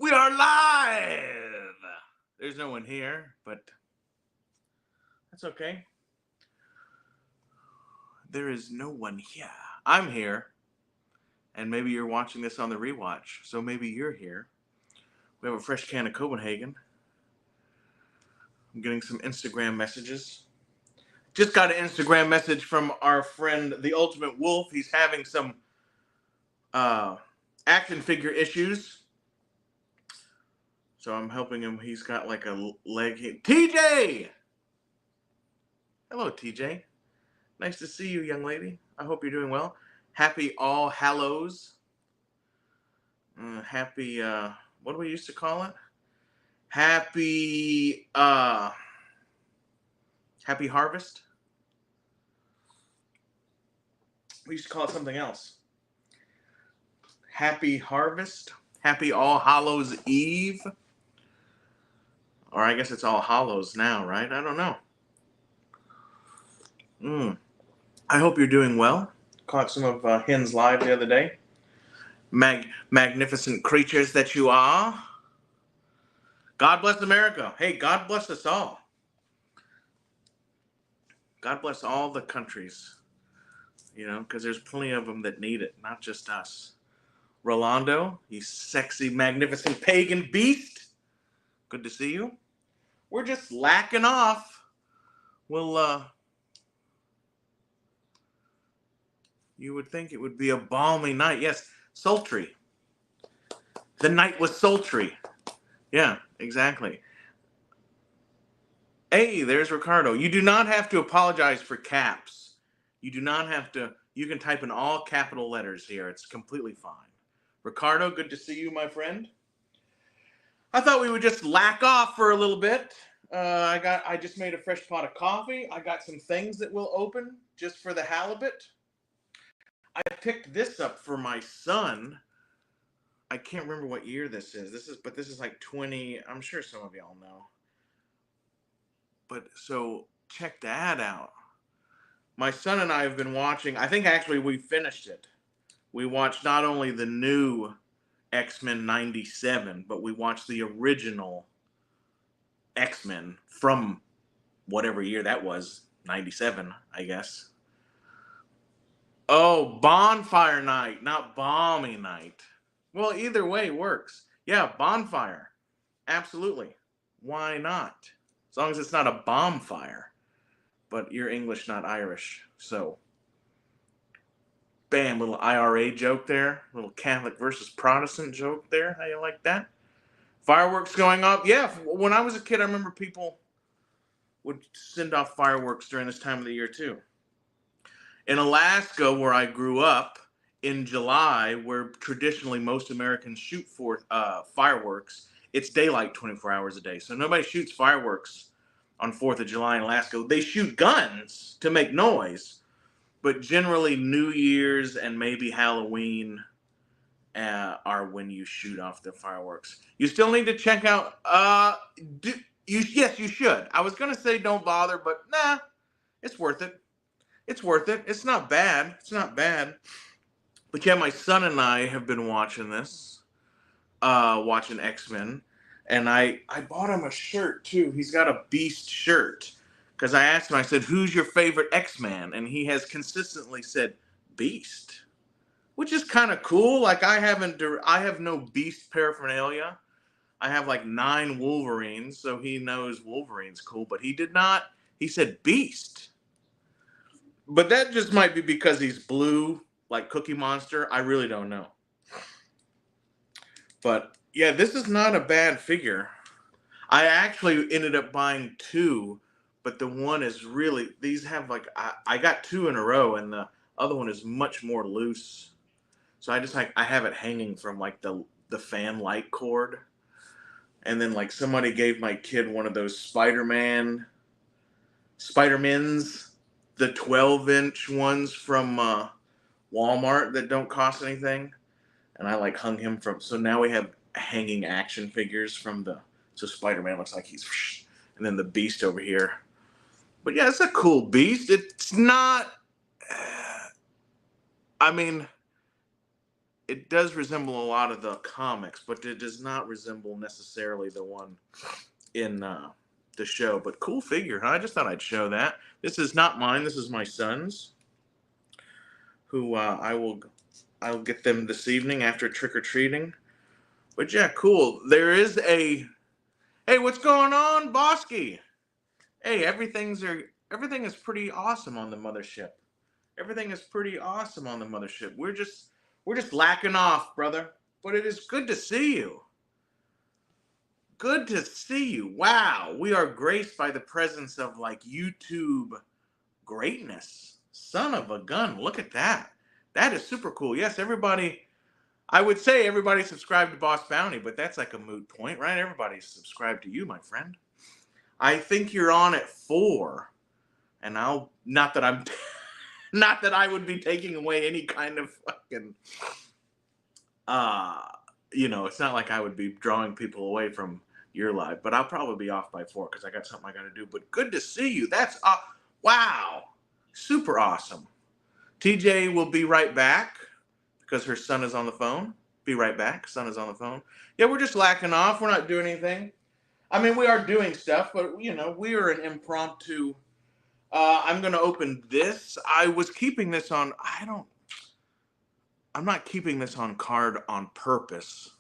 We are live. There's no one here, but that's okay. There is no one here. I'm here, and maybe you're watching this on the rewatch, so maybe you're here. We have a fresh can of Copenhagen. I'm getting some Instagram messages. Just got an Instagram message from our friend, the Ultimate Wolf. He's having some action figure issues. So I'm helping him. He's got like a leg. TJ! Hello, TJ. Nice to see you, young lady. I hope you're doing well. Happy All Hallows. Happy, what do we used to call it? Happy Harvest. We used to call it something else. Happy Harvest. Happy All Hallows Eve. Or I guess it's All Hallows now, right? I don't know. I hope you're doing well. Caught some of Hen's live the other day. Magnificent creatures that you are. God bless America. Hey, God bless us all. God bless all the countries. You know, because there's plenty of them that need it, not just us. Rolando, you sexy, magnificent pagan beast. Good to see you. We're just lacking off. You would think it would be a balmy night. Yes, sultry. The night was sultry. Yeah, exactly. Hey, there's Ricardo. You do not have to apologize for caps. You do not have to. You can type in all capital letters here. It's completely fine. Ricardo, good to see you, my friend. I thought we would just lack off for a little bit. I just made a fresh pot of coffee. I got some things that will open just for the halibut. I picked this up for my son. I can't remember what year this is. This is like 20. I'm sure some of y'all know. But so check that out. My son and I have been watching. I think actually we finished it. We watched not only the new X-Men 97, but we watched the original X-Men from whatever year that was, 97, I guess. Oh, bonfire night, not balmy night. Well, either way works. Yeah, bonfire. Absolutely. Why not? As long as it's not a bonfire. But you're English, not Irish. So, bam, little IRA joke there. Little Catholic versus Protestant joke there. How you like that? Fireworks going up. Yeah, when I was a kid, I remember people would send off fireworks during this time of the year, too. In Alaska, where I grew up, in July, where traditionally most Americans shoot for fireworks, it's daylight 24 hours a day. So nobody shoots fireworks on 4th of July in Alaska. They shoot guns to make noise, but generally New Year's and maybe Halloween are when you shoot off the fireworks. You still need to check out. Yes, you should. I was gonna say don't bother, but nah, it's worth it. It's worth it. It's not bad. It's not bad. But yeah, my son and I have been watching this, watching X-Men, and I bought him a shirt too. He's got a Beast shirt because I asked him. I said, "Who's your favorite X-Man?" And he has consistently said Beast, which is kind of cool. Like I have no Beast paraphernalia. I have like 9 Wolverines, so he knows Wolverine's cool. But he did not. He said Beast. But that just might be because he's blue, like Cookie Monster. I really don't know. But yeah, this is not a bad figure. I actually ended up buying 2, but the one is really, these have like, I got 2 in a row, and the other one is much more loose. So I have it hanging from like the fan light cord. And then like somebody gave my kid one of those Spider-Mans, the 12-inch ones from Walmart that don't cost anything. And I like hung him from, so now we have hanging action figures so Spider-Man looks like he's, and then the Beast over here. But yeah, it's a cool Beast. It's not, I mean, it does resemble a lot of the comics, but it does not resemble necessarily the one in the show. But cool figure, huh? I just thought I'd show that. This is not mine. This is my son's, who I'll get them this evening after trick or treating. But yeah, cool. There is a hey, what's going on, Bosky? Hey, everything is pretty awesome on the mothership. Everything is pretty awesome on the mothership. We're just lacking off, brother. But it is good to see you. Good to see you. Wow, we are graced by the presence of like YouTube greatness. Son of a gun. Look at that. That is super cool. Yes, everybody. I would say everybody subscribed to Boss Bounty, but that's like a moot point, right? Everybody's subscribed to you, my friend. I think you're on at 4, and I'll not that I'm not that I would be taking away any kind of fucking it's not like I would be drawing people away from your live, but I'll probably be off by 4 because I got something I got to do. But good to see you. That's wow, super awesome. TJ will be right back because her son is on the phone. Be right back. Son is on the phone. Yeah, we're just lacking off. We're not doing anything. I mean, we are doing stuff, but we are an impromptu. I'm going to open this. I was keeping this on. I'm not keeping this on card on purpose,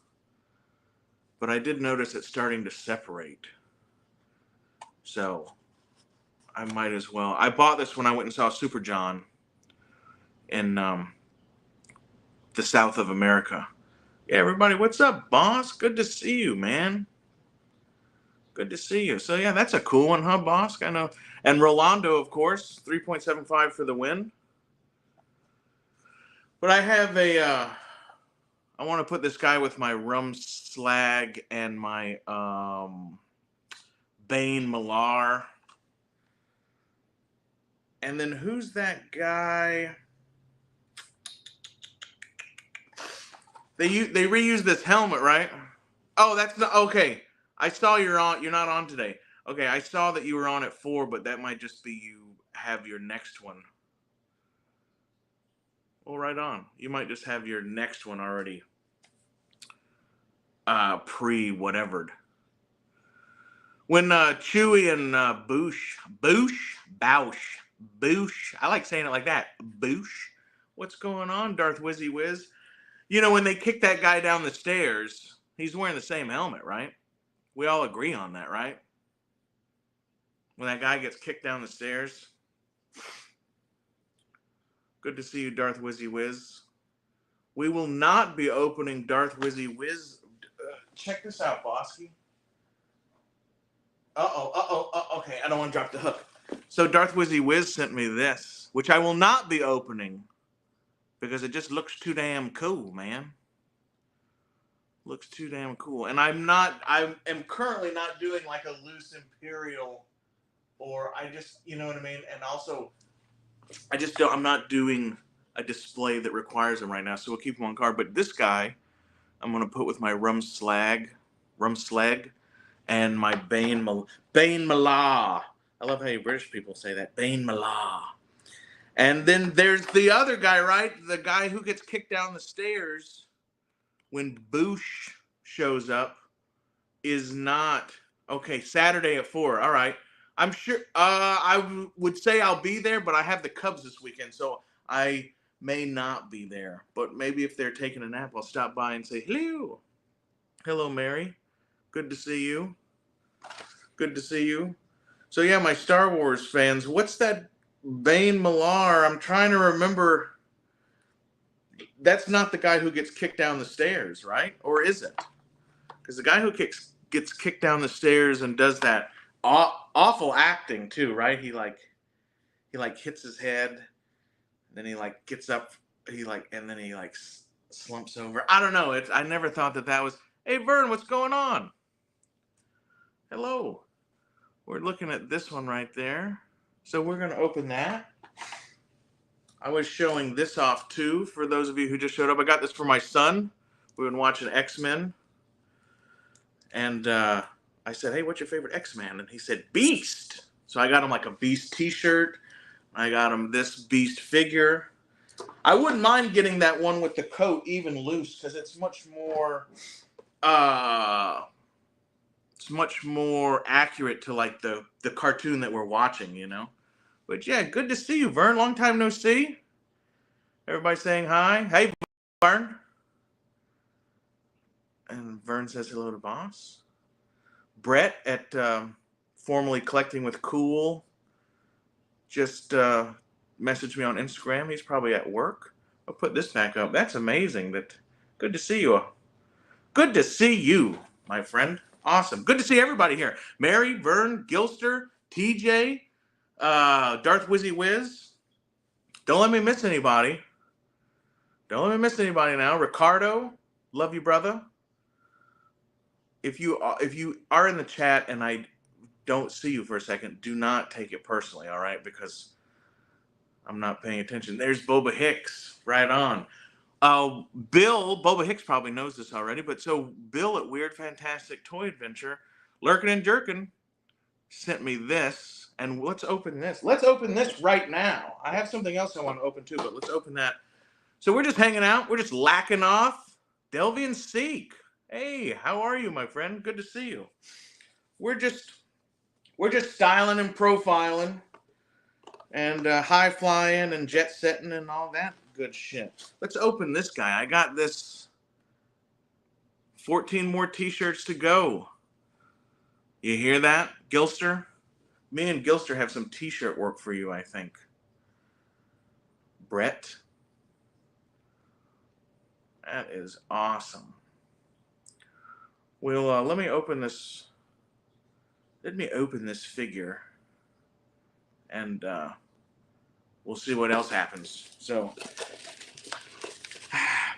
but I did notice it starting to separate. So I might as well. I bought this when I went and saw Super John in the south of America. Yeah, everybody, what's up, boss? Good to see you, man. Good to see you. So yeah, that's a cool one, huh, boss? I know. And Rolando, of course, 3.75 for the win. But I have I want to put this guy with my rum slag and my Bane Millar. And then who's that guy? They reuse this helmet, right? Oh, that's not okay. I saw you're not on today. Okay, I saw that you were on at 4, but that might just be you have your next one. Well, right on. You might just have your next one already pre-whatevered. When Chewie and Boosh, I like saying it like that. Boosh. What's going on, Darth Wizzy Wiz? When they kick that guy down the stairs, he's wearing the same helmet, right? We all agree on that, right? When that guy gets kicked down the stairs. Good to see you, Darth Wizzy Wiz. We will not be opening Darth Wizzy Wiz. Check this out, Bosky. Okay, I don't want to drop the hook. So Darth Wizzy Wiz sent me this, which I will not be opening because it just looks too damn cool, man. Looks too damn cool. And I am currently not doing like a loose Imperial, or I just, you know what I mean? And also, I'm not doing a display that requires them right now, so we'll keep them on card. But this guy, I'm going to put with my rum slag, and my Bane Millar. I love how you British people say that. Bane Millar. And then there's the other guy, right? The guy who gets kicked down the stairs when Boosh shows up is not. Okay, Saturday at 4. All right. I'm sure I would say I'll be there, but I have the Cubs this weekend, so I may not be there. But maybe if they're taking a nap, I'll stop by and say hello. Hello, Mary. Good to see you. Good to see you. So yeah, my Star Wars fans, what's that Bane Millar? I'm trying to remember. That's not the guy who gets kicked down the stairs, right? Or is it? Because the guy who gets kicked down the stairs and does that awful acting too, right? He hits his head, then he gets up, and then he slumps over. I don't know. I never thought that was. Hey Vern, what's going on? Hello. We're looking at this one right there. So we're gonna open that. I was showing this off too for those of you who just showed up. I got this for my son. We've been watching X-Men, and I said, "Hey, what's your favorite X-Man?" And he said, "Beast." So I got him like a Beast T-shirt. I got him this Beast figure, I wouldn't mind getting that one with the coat even loose because it's much more accurate to like the cartoon that we're watching, you know. But yeah, good to see you, Vern. Long time no see. Everybody saying hi. Hey, Vern. And Vern says hello to Boss. Brett at formerly Collecting with Cool just messaged me on Instagram. He's probably at work. I'll put this back up. That's amazing. Good to see you. Good to see you, my friend. Awesome. Good to see everybody here. Mary, Vern, Gilster, TJ, Darth Wizzy Wiz. Don't let me miss anybody. Don't let me miss anybody now. Ricardo, love you, brother. If you are in the chat and I don't see you for a second, do not take it personally, all right? Because I'm not paying attention. There's Boba Hicks, right on. Bill, Boba Hicks probably knows this already, but so Bill at Weird Fantastic Toy Adventure, Lurkin' and Jerkin, sent me this, and let's open this. Let's open this right now. I have something else I want to open too, but let's open that. So we're just hanging out. We're just lacking off. Delvian Seek. Hey, how are you, my friend? Good to see you. We're just styling and profiling and high flying and jet setting and all that good shit. Let's open this guy. I got this 14 more t-shirts to go. You hear that, Gilster? Me and Gilster have some t-shirt work for you, I think. Brett. That is awesome. Well, let me open this. Let me open this figure, and we'll see what else happens. So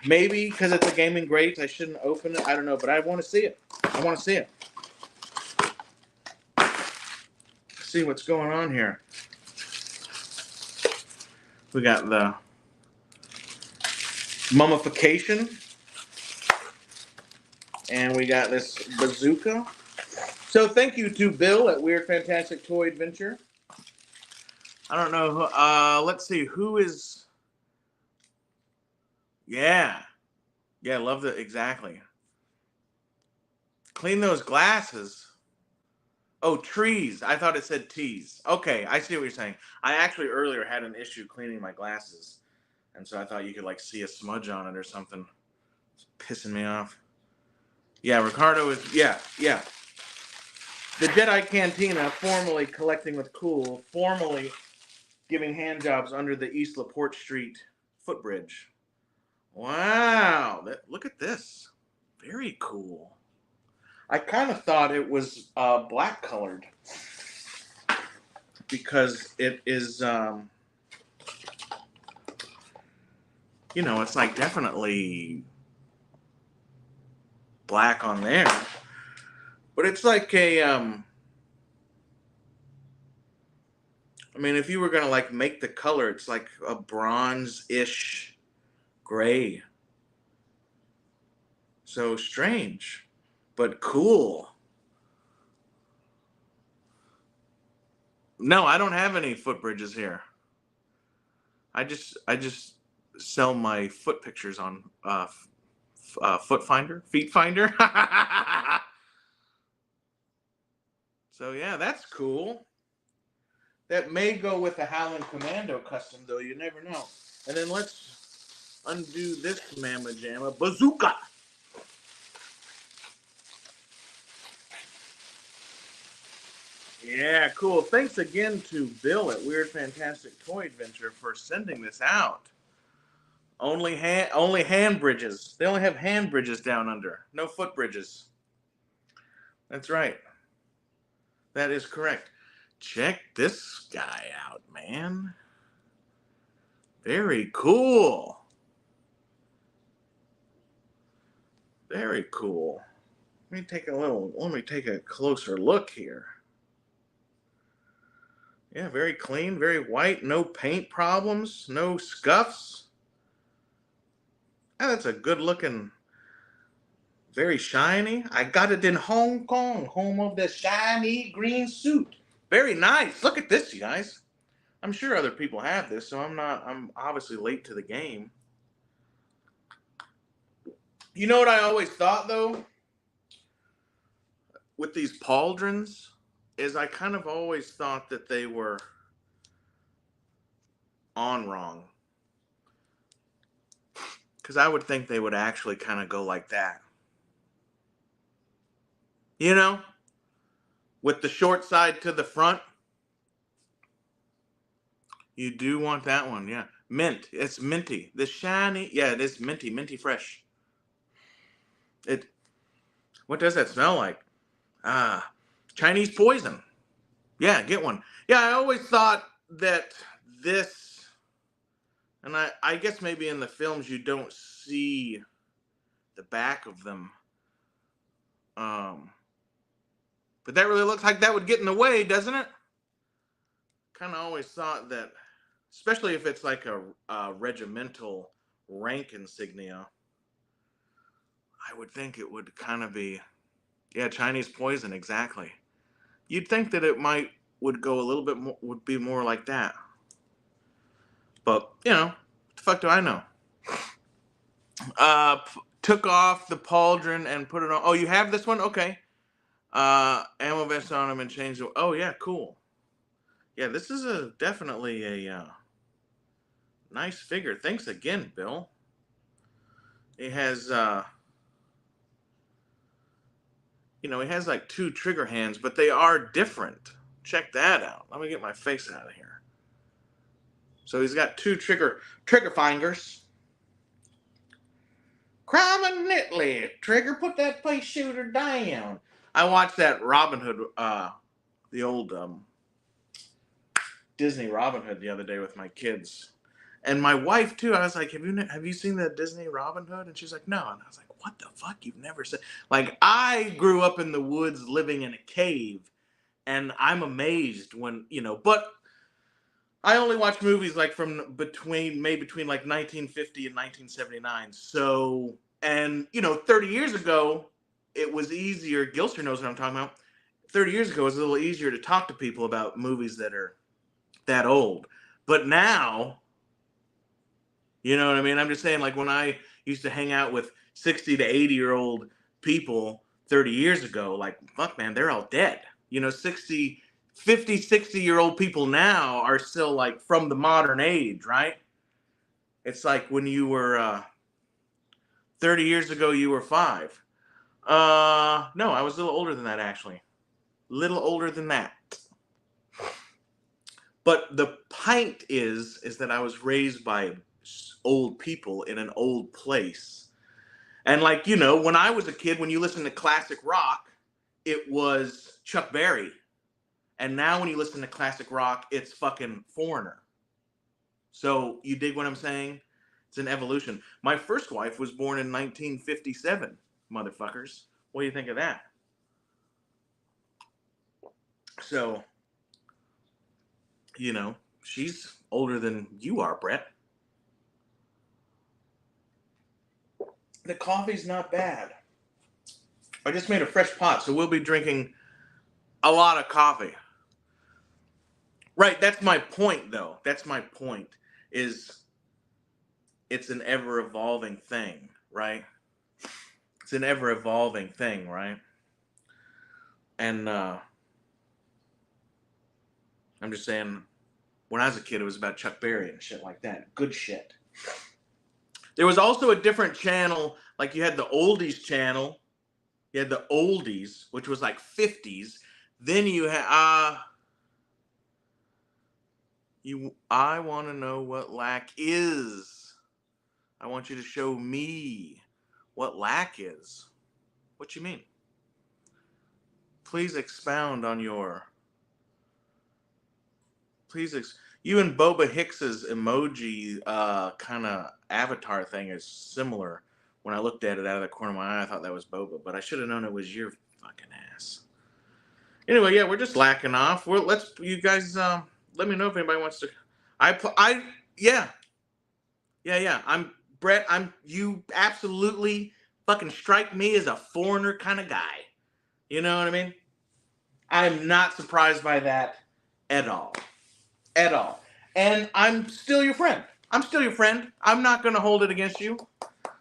maybe because it's a gaming great, I shouldn't open it. I don't know, but I want to see it. I want to see it. See what's going on here. We got the mummification, and we got this bazooka. So thank you to Bill at Weird Fantastic Toy Adventure. I don't know who, let's see, who is, yeah, love that, exactly. Clean those glasses. Oh, trees. I thought it said teas. Okay, I see what you're saying. I actually earlier had an issue cleaning my glasses, and so I thought you could like see a smudge on it or something. It's pissing me off. Yeah, Ricardo is, yeah. The Jedi Cantina, formerly Collecting with Cool, formerly giving hand jobs under the East LaPorte Street footbridge. Wow, look at this. Very cool. I kind of thought it was black colored because it is, you know, it's like definitely black on there. But it's like a, I mean, if you were going to like make the color, it's like a bronze-ish gray. So strange, but cool. No, I don't have any footbridges here. I just sell my foot pictures on Foot Finder, Feet Finder. So yeah, that's cool. That may go with the Howling Commando custom, though. You never know. And then let's undo this Mamma Jamma bazooka. Yeah, cool. Thanks again to Bill at Weird Fantastic Toy Adventure for sending this out. Only hand bridges. They only have hand bridges down under. No foot bridges. That's right. That is correct. Check this guy out, man. Very cool. Very cool. Let me take a closer look here. Yeah, very clean, very white, no paint problems, no scuffs. That's a good looking, very shiny. I got it in Hong Kong, home of the shiny green suit. Very nice. Look at this, you guys. I'm sure other people have this, so I'm obviously late to the game. You know what I always thought though with these pauldrons is I kind of always thought that they were on wrong. Because I would think they would actually kind of go like that. You know? With the short side to the front. You do want that one, yeah. Mint. It's minty. The shiny. Yeah, it is minty. Minty fresh. It. What does that smell like? Ah, Chinese poison. Yeah, get one. Yeah, I always thought that this, and I guess maybe in the films you don't see the back of them. Um, but that really looks like that would get in the way, doesn't it? Kind of always thought that, especially if it's like a regimental rank insignia, I would think it would kind of be, yeah, Chinese poison, exactly. You'd think that it would go a little bit more, would be more like that. But, you know, what the fuck do I know? Took off the pauldron and put it on. Oh, you have this one? Okay. Ammo vest on him and changed it. Oh, yeah, cool. Yeah, this is definitely a nice figure. Thanks again, Bill. It has, it has like 2 trigger hands, but they are different. Check that out. Let me get my face out of here. So he's got 2 trigger fingers. Prominently, Trigger, put that face shooter down. I watched that Robin Hood, the old Disney Robin Hood the other day with my kids, and my wife too. I was like, "Have you seen the Disney Robin Hood?" And she's like, "No." And I was like, "What the fuck? You've never seen?" Like, I grew up in the woods, living in a cave, and I'm amazed when But I only watch movies like from between like 1950 and 1979. So, and 30 years ago, it was easier. Gilster knows what I'm talking about. 30 years ago, it was a little easier to talk to people about movies that are that old. But now, you know what I mean? I'm just saying, like, when I used to hang out with 60 to 80-year-old people 30 years ago, like, fuck, man, they're all dead. 50, 60-year-old people now are still, like, from the modern age, right? It's like when you were 30 years ago, you were 5. No, I was a little older than that, actually. Little older than that. But the point is that I was raised by old people in an old place. And like, when I was a kid, when you listen to classic rock, it was Chuck Berry. And now when you listen to classic rock, it's fucking Foreigner. So you dig what I'm saying? It's an evolution. My first wife was born in 1957, motherfuckers. What do you think of that? So, she's older than you are, Brett. The coffee's not bad. I just made a fresh pot, so we'll be drinking a lot of coffee. Right, that's my point, though. That's my point, is it's an ever-evolving thing, right? It's an ever-evolving thing, right? And I'm just saying, when I was a kid, it was about Chuck Berry and shit like that. Good shit. There was also a different channel, like you had the oldies channel. You had the oldies, which was like 50s. Then you had I want to know what Lak is. I want you to show me what Lak is. What you mean? Please expound on your. You and Boba Hicks's emoji kind of avatar thing is similar. When I looked at it out of the corner of my eye, I thought that was Boba, but I should have known it was your fucking ass. Anyway, yeah, we're just lacking off. You guys let me know if anybody wants to. Yeah. I'm Brett. You absolutely fucking strike me as a Foreigner kind of guy. You know what I mean? I'm not surprised by that at all. At all. And I'm still your friend. I'm still your friend. I'm not going to hold it against you.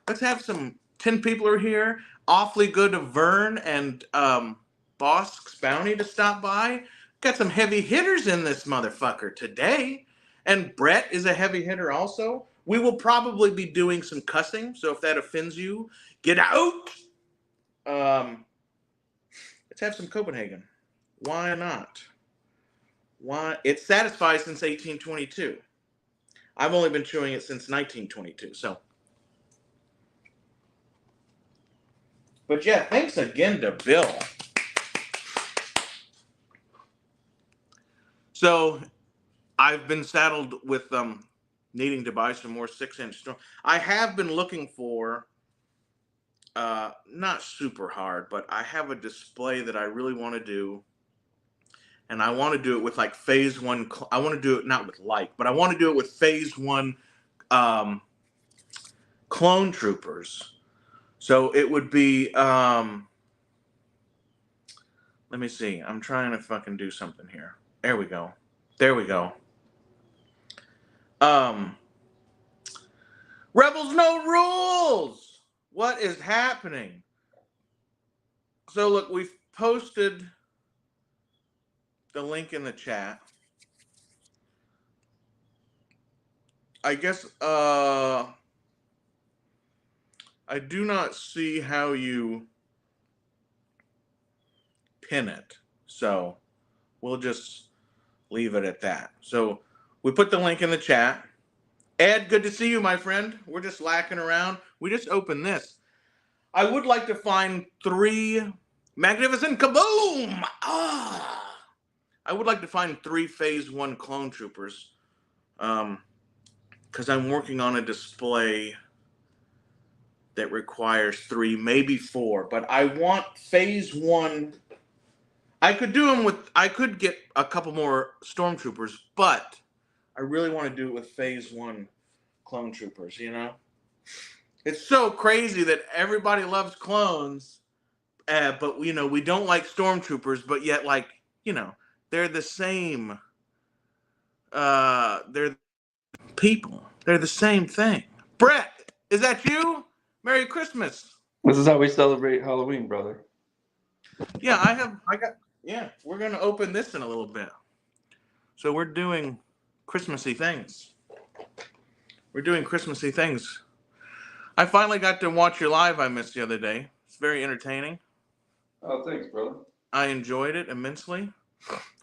Let's have some 10 people are here. Awfully good of Vern and Bosk's Bounty to stop by. Got some heavy hitters in this motherfucker today. And Brett is a heavy hitter also. We will probably be doing some cussing, so if that offends you, get out. Let's have some Copenhagen. Why not? Why? It's satisfied since 1822. I've only been chewing it since 1922, so. But yeah, thanks again to Bill. So I've been saddled with needing to buy some more 6-inch storm. I have been looking for, not super hard, but I have a display that I really want to do. And I want to do it with like phase one. I want to do it not with light, but I want to do it with phase one clone troopers. So it would be, let me see. I'm trying to fucking do something here. There we go. There we go. Rebels No Rules! What is happening? So look, we've posted the link in the chat. I guess, I do not see how you pin it. So we'll just leave it at that. So we put the link in the chat. Ed, good to see you, my friend. We're just lacking around. We just opened this. I would like to find 3 magnificent kaboom. I would like to find 3 phase 1 clone troopers. Because I'm working on a display that requires 3, maybe 4. But I want phase 1. I could do them with, I could get a couple more stormtroopers, but I really want to do it with phase 1 clone troopers, you know? It's so crazy that everybody loves clones, but, you know, we don't like stormtroopers, but yet, like, you know, they're the same. They're people. They're the same thing. Brett, is that you? Merry Christmas. This is how we celebrate Halloween, brother. Yeah, we're going to open this in a little bit. So we're doing Christmassy things. We're doing Christmassy things. I finally got to watch your live I missed the other day. It's very entertaining. Oh, thanks, brother. I enjoyed it immensely.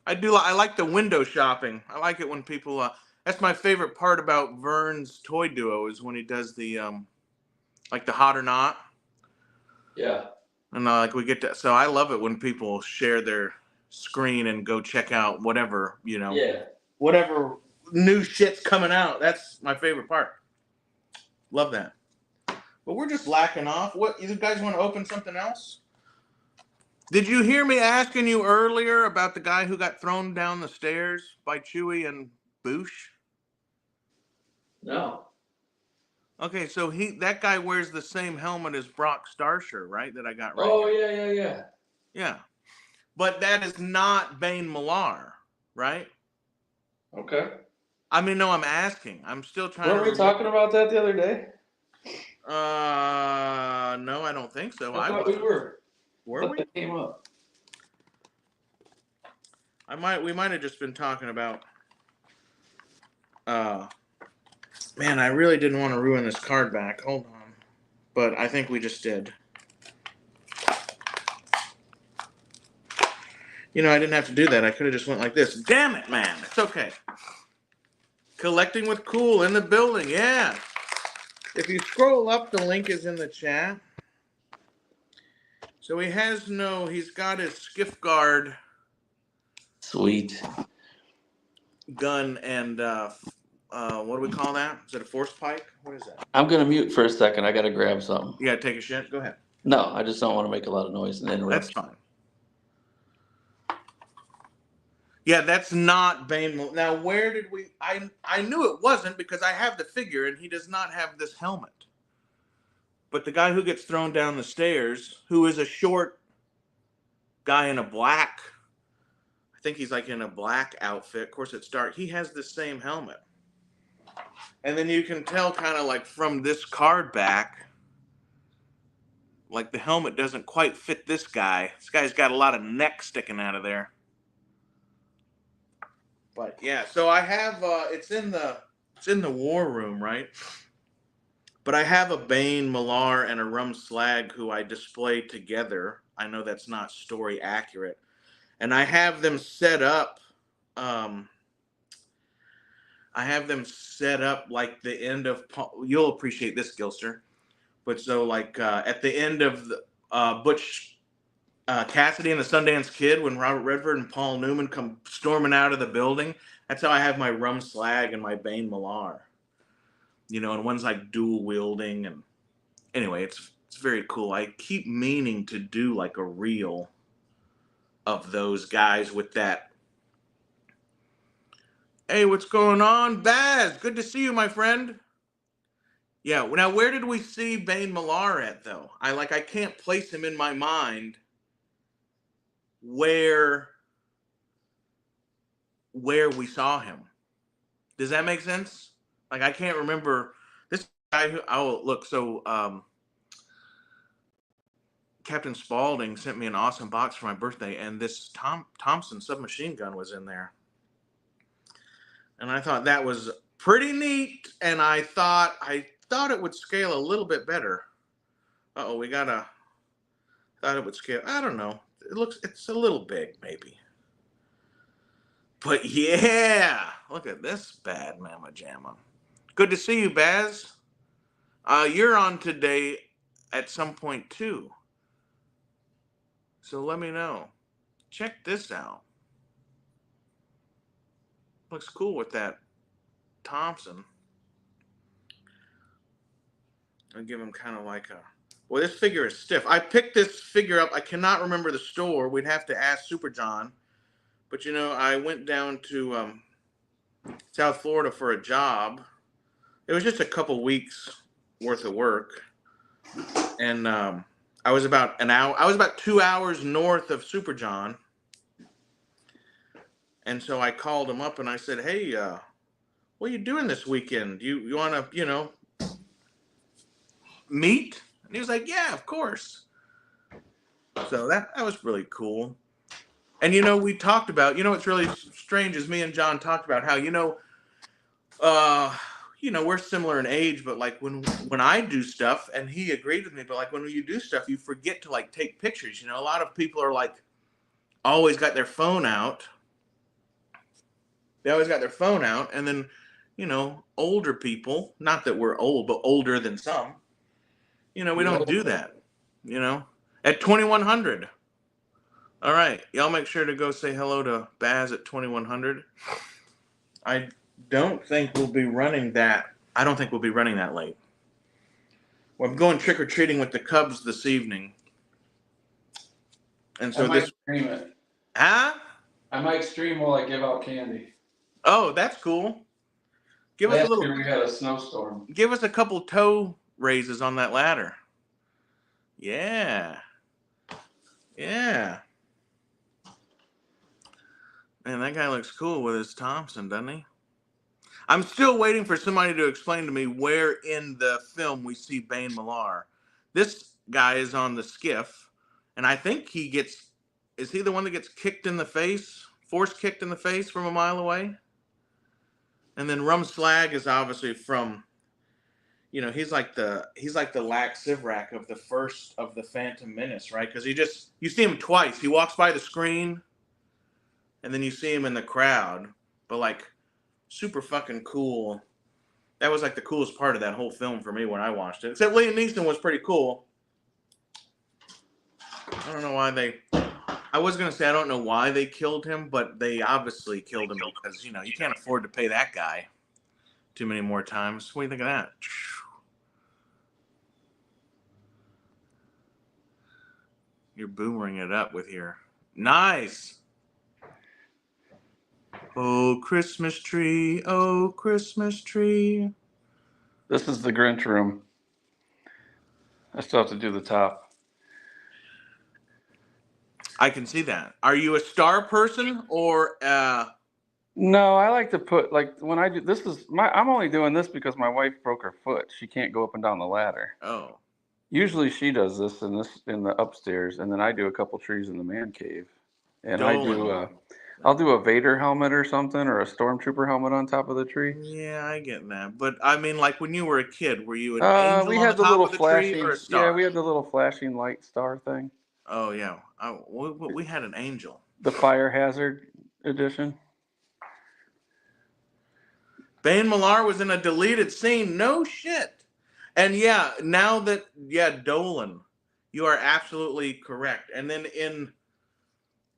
I like the window shopping. I like it when people, that's my favorite part about Vern's Toy Duo is when he does the, like the hot or not. Yeah. And like we get to, so I love it when people share their screen and go check out whatever, you know, whatever new shit's coming out. That's my favorite part. Love that. But we're just lacking off. What, you guys want to open something else? Did you hear me asking you earlier about the guy who got thrown down the stairs by Chewie and Boosh? No. Okay, so that guy wears the same helmet as Brock Starsher, right? That I got right. Oh, here. Yeah. But that is not Bane Millar, right? Okay. I mean, no, I'm asking. I'm still trying Weren't we talking about that the other day? No, I don't think so. I thought we were. Were we? That came up. We might have just been talking about. Man, I really didn't want to ruin this card back. Hold on, but I think we just did. You know, I didn't have to do that. I could have just went like this. Damn it, man! It's okay. Collecting with Cool in the building, yeah. If you scroll up, the link is in the chat. So he's got his skiff guard. Sweet. Gun and, what do we call that? Is it a force pike? What is that? I'm going to mute for a second. I got to grab something. You got to take a shit? Go ahead. No, I just don't want to make a lot of noise and interrupt. That's fine. Yeah, that's not Bane. Now, where did we... I knew it wasn't because I have the figure and he does not have this helmet. But the guy who gets thrown down the stairs, who is a short guy in a black... I think he's like in a black outfit. Of course, it's dark. He has the same helmet. And then you can tell kind of like from this card back, like the helmet doesn't quite fit this guy. This guy's got a lot of neck sticking out of there. But yeah, so I have it's in the war room, right? But I have a Bane, Malar, and a Rum Slag who I display together. I know that's not story accurate. And I have them set up. Um, I have them set up like the end of. You'll appreciate this, Gilster. But so like at the end of the Butch Cassidy and the Sundance Kid, when Robert Redford and Paul Newman come storming out of the building, that's how I have my Rum Slag and my Bane Malar. You know, and one's like dual wielding, and anyway, it's very cool. I keep meaning to do like a reel of those guys with that. Hey, what's going on, Baz? Good to see you, my friend. Yeah. Now, where did we see Bane Malar at, though? I can't place him in my mind. Where we saw him. Does that make sense? Like I can't remember this guy who. Oh, look. So Captain Spaulding sent me an awesome box for my birthday, and this Thompson submachine gun was in there, and I thought that was pretty neat. And I thought it would scale a little bit better. Uh-oh, thought it would scale. I don't know. It's a little big, maybe. But yeah, look at this bad mamma jamma. Good to see you, Baz. You're on today at some point too. So let me know. Check this out. Looks cool with that Thompson. I'll give him kind of like a. Well, this figure is stiff. I picked this figure up. I cannot remember the store. We'd have to ask Super John. But you know, I went down to South Florida for a job. It was just a couple weeks worth of work, and I was about an hour. I was about 2 hours north of Super John, and so I called him up and I said, "Hey, what are you doing this weekend? You want to meet?" And he was like, "Yeah, of course." So that was really cool. And we talked about what's really strange is me and John talked about how we're similar in age, but like when I do stuff, and he agreed with me, but like when you do stuff, you forget to like take pictures. A lot of people are like always got their phone out. They always got their phone out, and then older people, not that we're old, but older than some, we don't do that. At 2100. All right, y'all make sure to go say hello to Baz at 2100. I don't think we'll be running that. I don't think we'll be running that late. Well, I'm going trick or treating with the Cubs this evening, and so I might stream it. Huh? I might stream while I give out candy. Oh, that's cool. Give us a little. Last year we had a snowstorm. Give us a couple toe raises on that ladder. Yeah. Yeah. Man, that guy looks cool with his Thompson, doesn't he? I'm still waiting for somebody to explain to me where in the film we see Bane Malar. This guy is on the skiff, and I think is he the one that gets kicked in the face, force kicked in the face from a mile away? And then Rum Slag is obviously from, he's like the Lak Sivrak of the first of the Phantom Menace, right? Because you see him twice. He walks by the screen, and then you see him in the crowd. But like, super fucking cool. That was like the coolest part of that whole film for me when I watched it. Except Liam Neeson was pretty cool. I don't know why I was going to say I don't know why they killed him, but they obviously killed him because, you can't afford to pay that guy too many more times. What do you think of that? You're boomering it up with your... Nice! Oh, Christmas tree, oh, Christmas tree. This is the Grinch room. I still have to do the top. I can see that. Are you a star person or No, I like to put like when I do this is my I'm only doing this because my wife broke her foot. She can't go up and down the ladder. oh, Usually she does this in the upstairs, and then I do a couple trees in the man cave. And Dolan? I'll do a Vader helmet or something, or a stormtrooper helmet on top of the tree. Yeah, I get that. But I mean, like when you were a kid, were you an angel We on the had the top little of the tree or flashing, a yeah, star? we had the little flashing light star thing, Oh yeah, we had an angel. the fire hazard edition. Bane Millar was in a deleted scene. No shit. And yeah, now that Dolan, you are absolutely correct. And then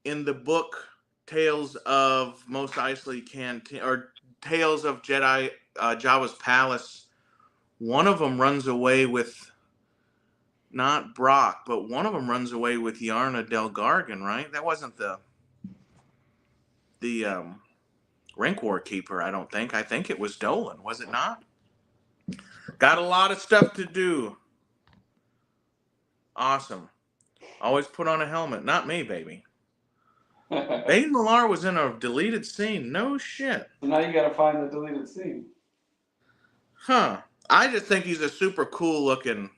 in the book Tales of Mos Eisley Canteen or Tales of Jedi Jabba's Palace, one of them runs away with not Brock, but one of them runs away with Yarna Del Gargan, right? That wasn't the Rancor Keeper, I don't think. I think it was Dolan, was it not? Got a lot of stuff to do. Awesome. Always put on a helmet. Not me, baby. Bane Millar was in a deleted scene. No shit. So now you got to find the deleted scene. Huh. I just think he's a super cool looking.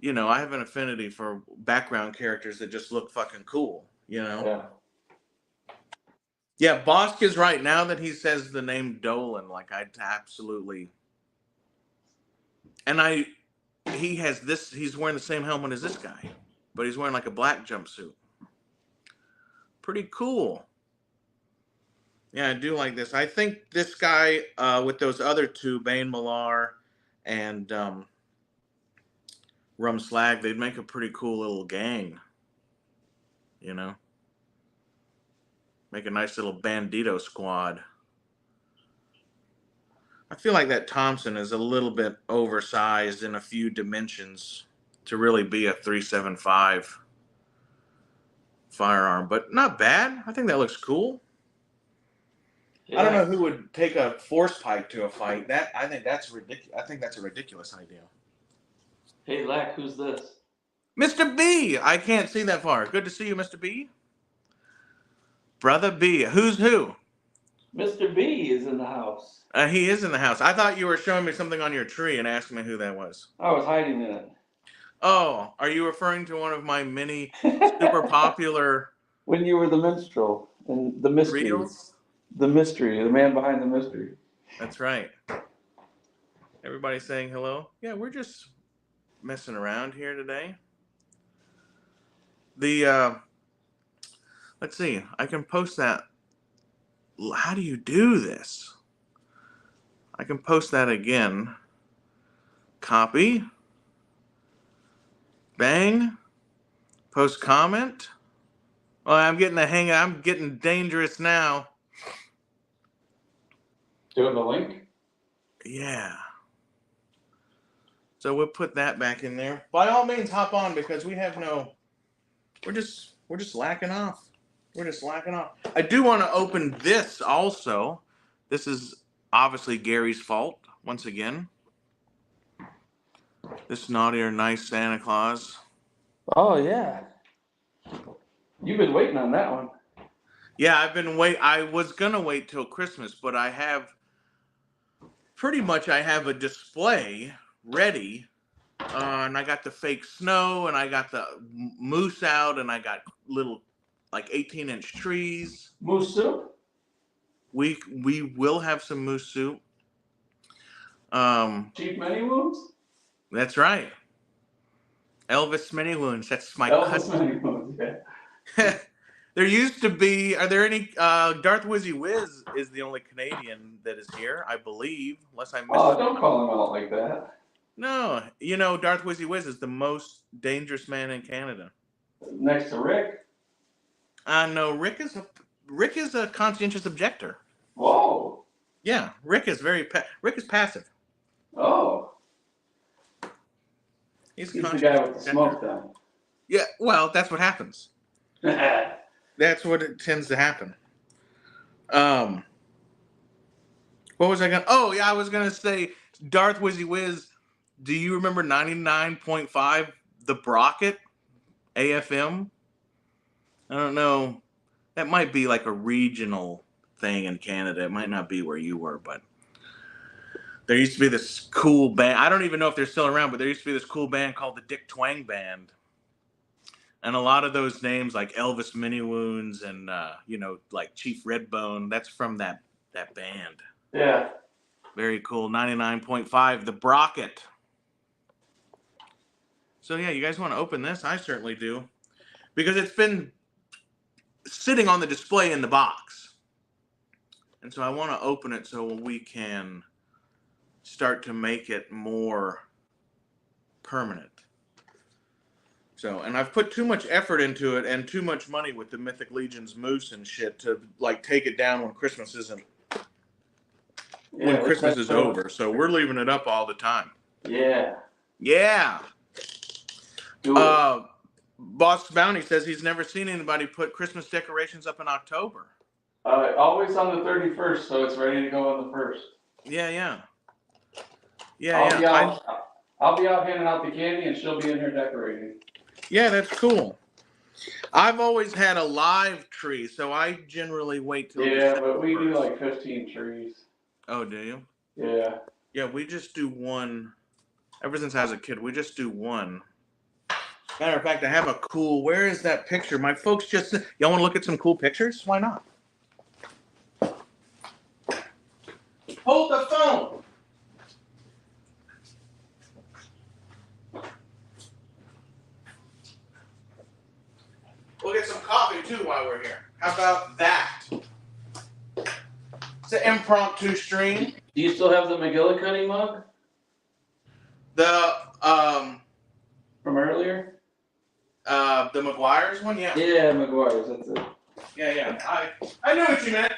You know, I have an affinity for background characters that just look fucking cool. You know? Yeah. Yeah, Bosk is right. Now that he says the name Dolan, like I'd absolutely. And he has this. He's wearing the same helmet as this guy, but he's wearing like a black jumpsuit. Pretty cool. Yeah, I do like this. I think this guy with those other two, Bane Millar and Rum Slag, they'd make a pretty cool little gang. You know, make a nice little bandito squad. I feel like that Thompson is a little bit oversized in a few dimensions to really be a 375 firearm, but not bad. I think that looks cool. Yeah. I don't know who would take a force pipe to a fight. I think that's ridiculous. I think that's a ridiculous idea. Hey, Lak, who's this? Mr. B, I can't see that far. Good to see you, Mr. B. Brother B, who's who? Mr. B is in the house. He is in the house. I thought you were showing me something on your tree and asking me who that was. I was hiding in it. Oh, are you referring to one of my many super popular When you were the minstrel and the mystery. reels? The mystery, the man behind the mystery. That's right. Everybody saying hello? Yeah, we're just messing around here today. Let's see. I can post that. How do you do this? I can post that again. Copy. Bang. Post comment. Oh, I'm getting the hang. I'm getting dangerous now. Doing the link? Yeah. So we'll put that back in there. By all means, hop on because we have no. We're just lacking off. We're just lacking off. I do want to open this also. This is obviously Gary's fault once again. This naughty or nice Santa Claus. Oh, yeah. You've been waiting on that one. Yeah, I was gonna wait till Christmas, but I have a display ready, and I got the fake snow, and I got the moose out, and I got little like 18-inch trees. Moose soup? We will have some moose soup. Chief Many Wounds? That's right. Elvis Many Wounds. That's my Elvis cousin. Many Wounds, yeah. There used to be. Are there any? Darth Wizzy Wiz is the only Canadian that is here, I believe, unless I missed. Oh, don't call him out like that. No, you know, Darth Wizzy Wiz is the most dangerous man in Canada. Next to Rick? No, Rick is a conscientious objector. Whoa. Yeah, Rick is passive. Oh. He's the guy with the smoke then. Yeah, well, that's what happens. That's what it tends to happen. What was I gonna? Oh, yeah, I was gonna say, Darth Wizzy Wiz. Do you remember 99.5 The Brocket, AFM? I don't know. That might be like a regional thing in Canada. It might not be where you were, but there used to be this cool band. I don't even know if they're still around, but there used to be this cool band called the Dick Twang Band. And a lot of those names, like Elvis Mini Wounds and like Chief Redbone, that's from that band. Yeah. Very cool. 99.5, the Brocket. So yeah, you guys want to open this? I certainly do, because it's been sitting on the display in the box, and so I want to open it so we can start to make it more permanent. So, and I've put too much effort into it and too much money with the Mythic Legion's moose and shit to like take it down when Christmas isn't when Christmas is over. So we're leaving it up all the time. Yeah. Yeah. Do it. Boss Bounty says he's never seen anybody put Christmas decorations up in October. Always on the 31st, so it's ready to go on the 1st. Yeah. I'll be out handing out the candy, and she'll be in here decorating. Yeah, that's cool. I've always had a live tree, so I generally wait till. Yeah, but we do like 15 trees. Oh, do you? Yeah. Yeah, we just do one. Ever since I was a kid, we just do one. Matter of fact, I have a cool. Where is that picture? My folks just. Y'all want to look at some cool pictures? Why not? Hold the phone. We'll get some coffee too while we're here. How about that? It's an impromptu stream. Do you still have the McGillicuddy mug The from earlier? The McGuire's one, yeah. Yeah, McGuire's, that's it. Yeah. I knew what you meant.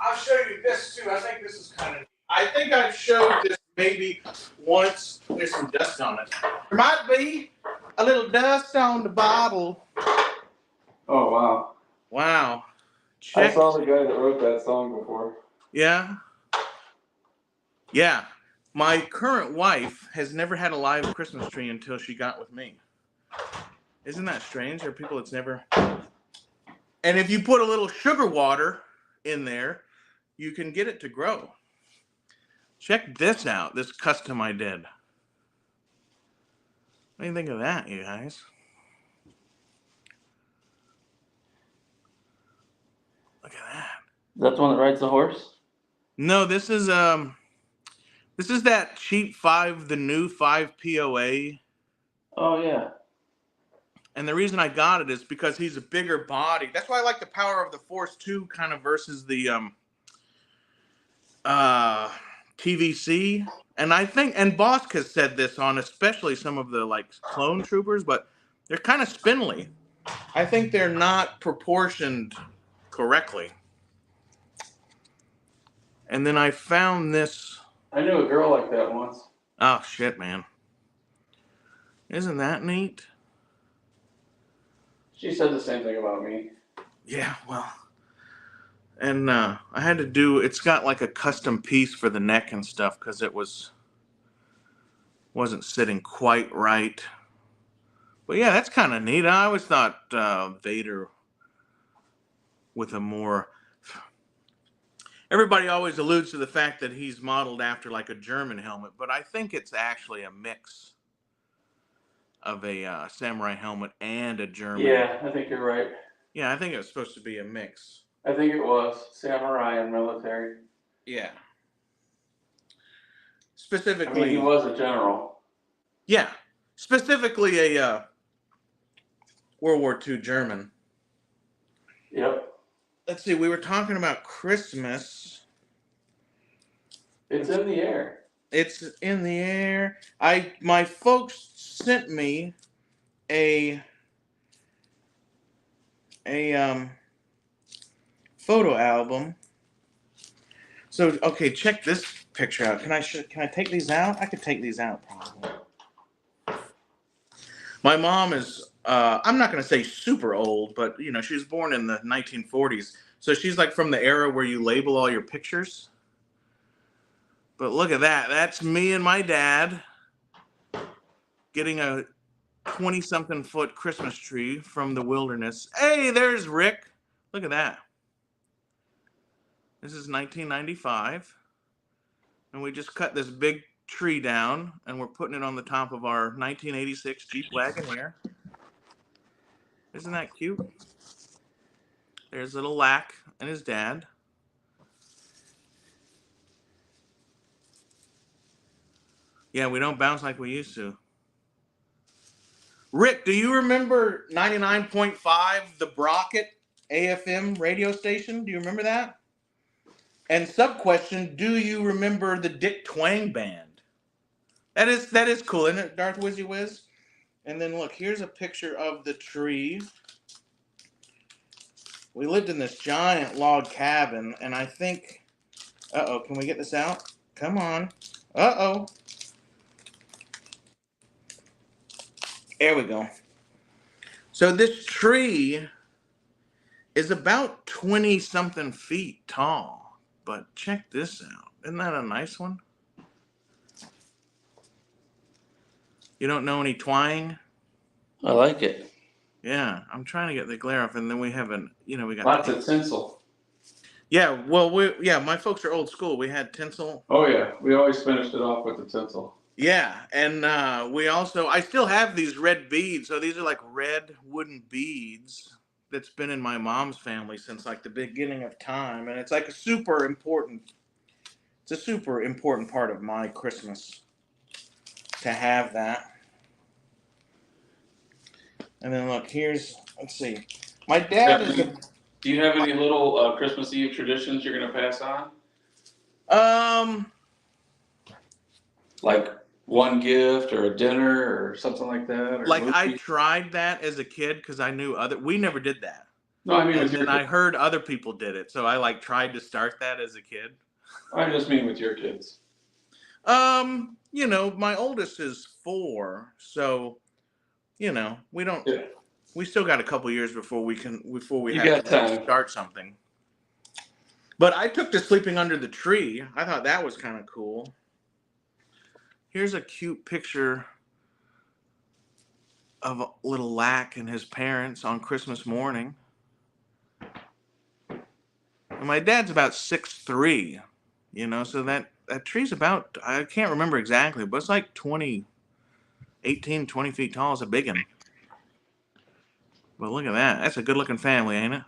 I'll show you this too. I think this is kind of. I think I've showed this maybe once. There's some dust on it. There might be a little dust on the bottle. Oh, wow. Wow. I saw the guy that wrote that song before. Yeah. Yeah. My current wife has never had a live Christmas tree until she got with me. Isn't that strange? There are people that's never. And if you put a little sugar water in there, you can get it to grow. Check this out, this custom I did. What do you think of that, you guys? Look at that. That's the one that rides the horse? No, this is that cheap 5, the new 5 POA. Oh, yeah. And the reason I got it is because he's a bigger body. That's why I like the Power of the Force 2 kind of versus the TVC. And I think, and Bosk has said this on especially some of the like clone troopers, but they're kind of spindly. I think they're not proportioned correctly. And then I found this. I knew a girl like that once. Oh, shit, man. Isn't that neat? She said the same thing about me. Yeah, well. And I had to do, it's got like a custom piece for the neck and stuff because it wasn't sitting quite right. But yeah, that's kind of neat. I always thought Vader with a more... Everybody always alludes to the fact that he's modeled after like a German helmet, but I think it's actually a mix of a samurai helmet and a German. Yeah, I think you're right. Yeah, I think it was supposed to be a mix. I think it was samurai and military. Yeah. Specifically, I mean, he was a general. Yeah, specifically a World War II German. Yep. Let's see. We were talking about Christmas. It's in the air. It's in the air. My folks sent me a photo album. So okay, check this picture out. Can I take these out? I could take these out probably. My mom is I'm not going to say super old, but you know, she was born in the 1940s. So she's like from the era where you label all your pictures. But look at that. That's me and my dad getting a 20-something foot Christmas tree from the wilderness. Hey, there's Rick. Look at that. This is 1995. And we just cut this big tree down and we're putting it on the top of our 1986 Jeep Wagoneer. Isn't that cute? There's little Lak and his dad. Yeah, we don't bounce like we used to. Rick, do you remember 99.5, the Brockett AFM radio station? Do you remember that? And sub question, do you remember the Dick Twang band? That is cool, isn't it, Darth Wizzy Wiz? And then look, here's a picture of the tree. We lived in this giant log cabin, and I think, uh-oh, can we get this out? Come on. Uh-oh. There we go. So this tree is about 20-something feet tall, but check this out. Isn't that a nice one? You don't know any twang? I like it. Yeah, I'm trying to get the glare off, and then we have we got Lots of tinsel. Yeah, well, my folks are old school. We had tinsel. Oh yeah, we always finished it off with the tinsel. Yeah, and I still have these red beads. So these are like red wooden beads that's been in my mom's family since like the beginning of time, and it's like it's a super important part of my Christmas to have that. And then look, let's see. My dad is Do you have any little Christmas Eve traditions you're gonna pass on? Like one gift or a dinner or something like that? Or like movie? I tried that as a kid because I knew we never did that. No, I mean, and then I heard other people did it, so I like tried to start that as a kid. I just mean with your kids. My oldest is 4, so we don't. Yeah. We still got a couple years before we You have got time. to start something. But I took to sleeping under the tree. I thought that was kind of cool. Here's a cute picture of little Lak and his parents on Christmas morning. And my dad's about 6'3", so that tree's about, I can't remember exactly, but it's like 20 feet tall. It's a big one. But look at that. That's a good-looking family, ain't it?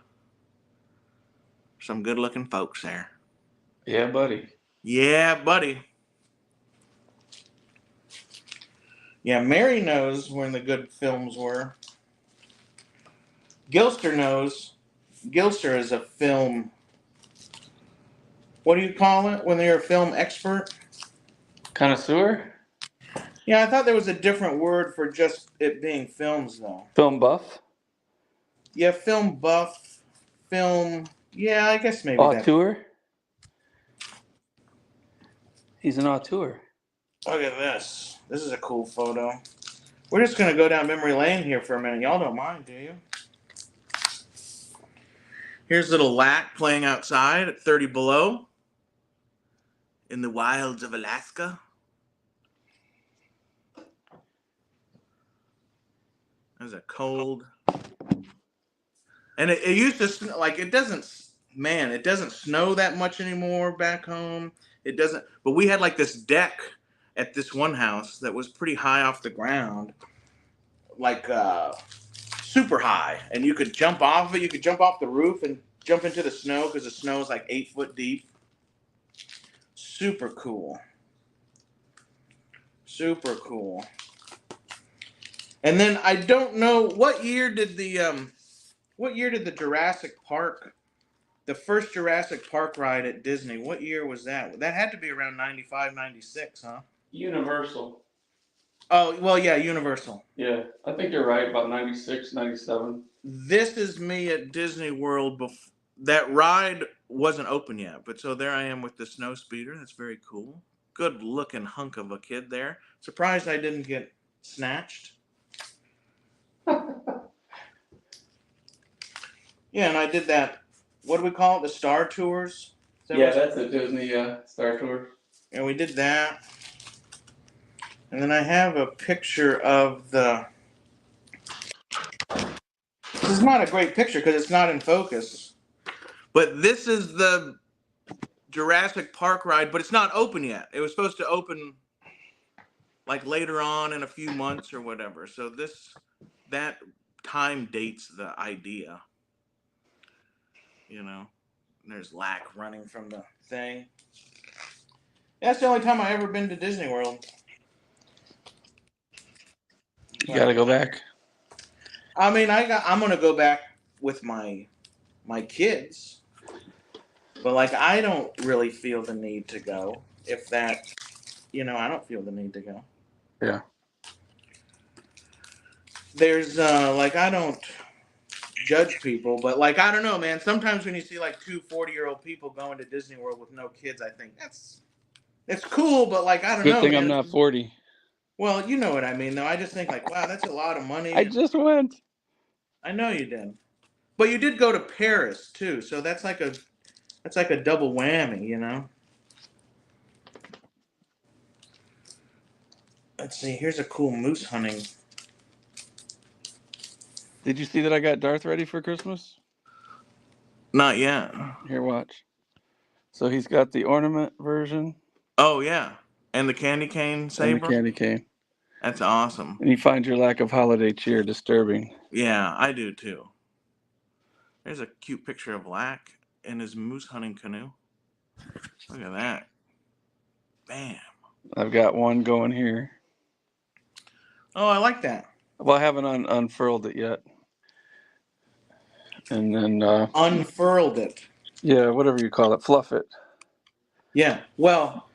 Some good-looking folks there. Yeah, buddy. Yeah, buddy. Yeah, Mary knows when the good films were. Gilster knows. Gilster is a film. What do you call it when you're a film expert? Connoisseur? Yeah, I thought there was a different word for just it being films, though. Film buff? Yeah, film buff. Yeah, I guess maybe Auteur? He's an auteur. Look at this. This is a cool photo. We're just going to go down memory lane here for a minute. Y'all don't mind, do you? Here's little Lak playing outside at 30 below in the wilds of Alaska. There's a cold. And it used to, like, it doesn't snow that much anymore back home. It doesn't, but we had like this deck at this one house that was pretty high off the ground, like super high, and you could jump off it. You could jump off the roof and jump into the snow because the snow is like 8 foot deep. Super cool. Super cool. And then I don't know what year did the Jurassic Park, the first Jurassic Park ride at Disney, what year was that? That had to be around 95, 96, huh? Universal. Oh, well, yeah, Universal. Yeah, I think you're right, about 96, 97. This is me at Disney World. That ride wasn't open yet, but so there I am with the snow speeder. That's very cool. Good looking hunk of a kid there. Surprised I didn't get snatched. Yeah, and I did that. What do we call it? The Star Tours? Yeah, that's a Disney Star Tour. And we did that. And then I have a picture of the. This is not a great picture because it's not in focus. But this is the Jurassic Park ride, but it's not open yet. It was supposed to open like later on in a few months or whatever. So that time dates the idea. You know, and there's Lak running from the thing. That's the only time I ever been to Disney World. You gotta go back. I mean, I'm gonna go back with my kids, but like I don't really feel the need to go. If that, I don't feel the need to go. Yeah. There's like I don't judge people, but like I don't know, man. Sometimes when you see like two 40-year-old people going to Disney World with no kids, I think it's cool, but like I don't Good know, thing man. I'm not 40. Well, you know what I mean, though. I just think like, wow, that's a lot of money. I just went. I know you did, but you did go to Paris too, so that's like a double whammy. Let's see. Here's a cool moose hunting. Did you see that I got Darth ready for Christmas? Not yet. Here, watch. So he's got the ornament version. Oh yeah, and the candy cane saber. And the candy cane. That's awesome. And you find your lack of holiday cheer disturbing. Yeah, I do too. There's a cute picture of Lak in his moose hunting canoe. Look at that. Bam. I've got one going here. Oh, I like that. Well, I haven't unfurled it yet. And then Unfurled it. Yeah, whatever you call it, fluff it. Yeah. Well,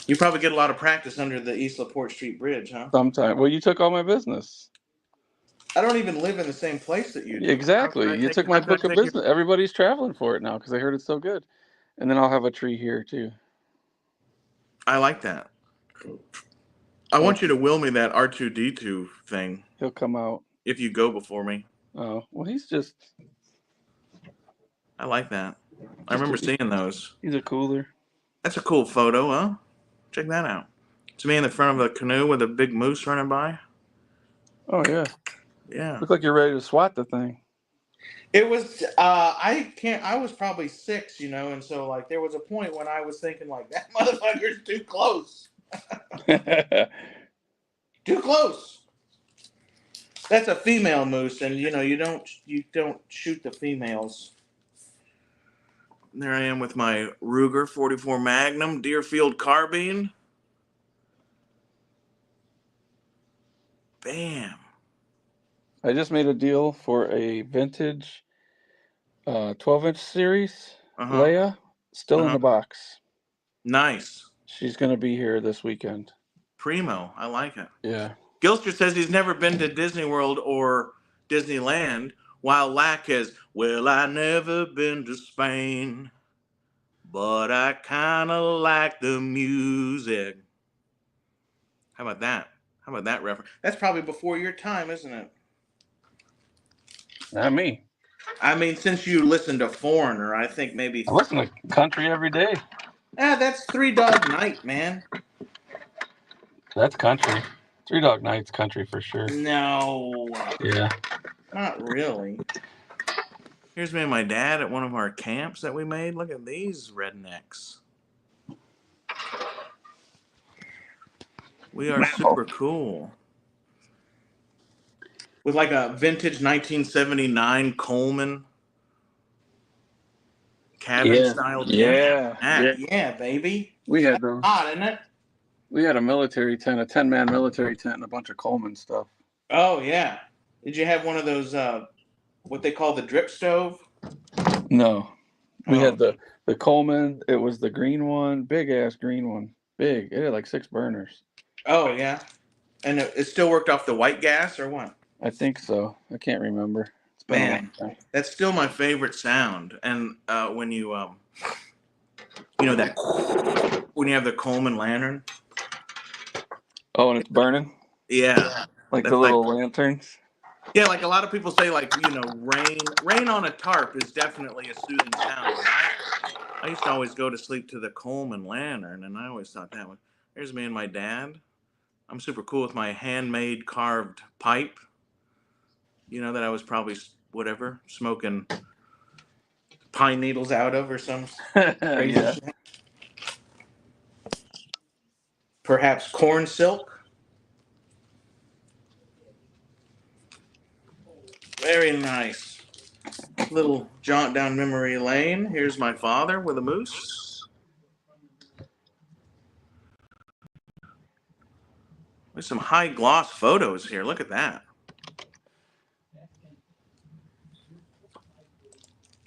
you probably get a lot of practice under the East LaPorte Street Bridge, huh? Sometime. Well, you took all my business. I don't even live in the same place that you do. Exactly. You took my book of business. Everybody's traveling for it now because I heard it's so good. And then I'll have a tree here too. I like that. I want you to will me that R2D2 thing. He'll come out. If you go before me. Oh, well, he's just. I like that. I remember seeing those. He's a cooler. That's a cool photo, huh? Check that out. It's me in the front of a canoe with a big moose running by. Oh, yeah. Yeah. Look like you're ready to swat the thing. It was, I was probably 6, and so, like, there was a point when I was thinking, like, that motherfucker's too close. Too close. That's a female moose, and, you don't shoot the females. There I am with my Ruger 44 Magnum Deerfield carbine. Bam. I just made a deal for a vintage 12-inch series. Leia, still in the box. Nice. She's going to be here this weekend. Primo. I like it. Yeah. Gilster says he's never been to Disney World or Disneyland, while Lak has, well, I never been to Spain, but I kind of like the music. How about that? How about that reference? That's probably before your time, isn't it? Not me. I mean, since you listen to Foreigner, I think maybe. I listen to country every day. That's Three Dog Night, man. That's country. Three Dog Night's country for sure. No. Yeah. Not really. Here's me and my dad at one of our camps that we made. Look at these rednecks. We are super cool. With like a vintage 1979 Coleman cabin style tent. Yeah, baby. We had those. Hot, isn't it? We had a military tent, a 10-man military tent, and a bunch of Coleman stuff. Oh, yeah. Did you have one of those, what they call the drip stove? No. We had the Coleman. It was the green one, big-ass green one. Big. It had like 6 burners. Oh, yeah. And it still worked off the white gas or what? I think so. I can't remember. It's been a long time. That's still my favorite sound. And when you, that when you have the Coleman lantern. Oh, and it's burning? Yeah. Like the little lanterns? Yeah, like a lot of people say, like, rain on a tarp is definitely a soothing sound. I used to always go to sleep to the Coleman lantern, and I always thought that was. There's me and my dad. I'm super cool with my handmade carved pipe. You know, that I was probably whatever smoking pine needles out of or some crazy Yeah. shit. Perhaps corn silk. Very nice. Little jaunt down memory lane. Here's my father with a moose. There's some high gloss photos here. Look at that.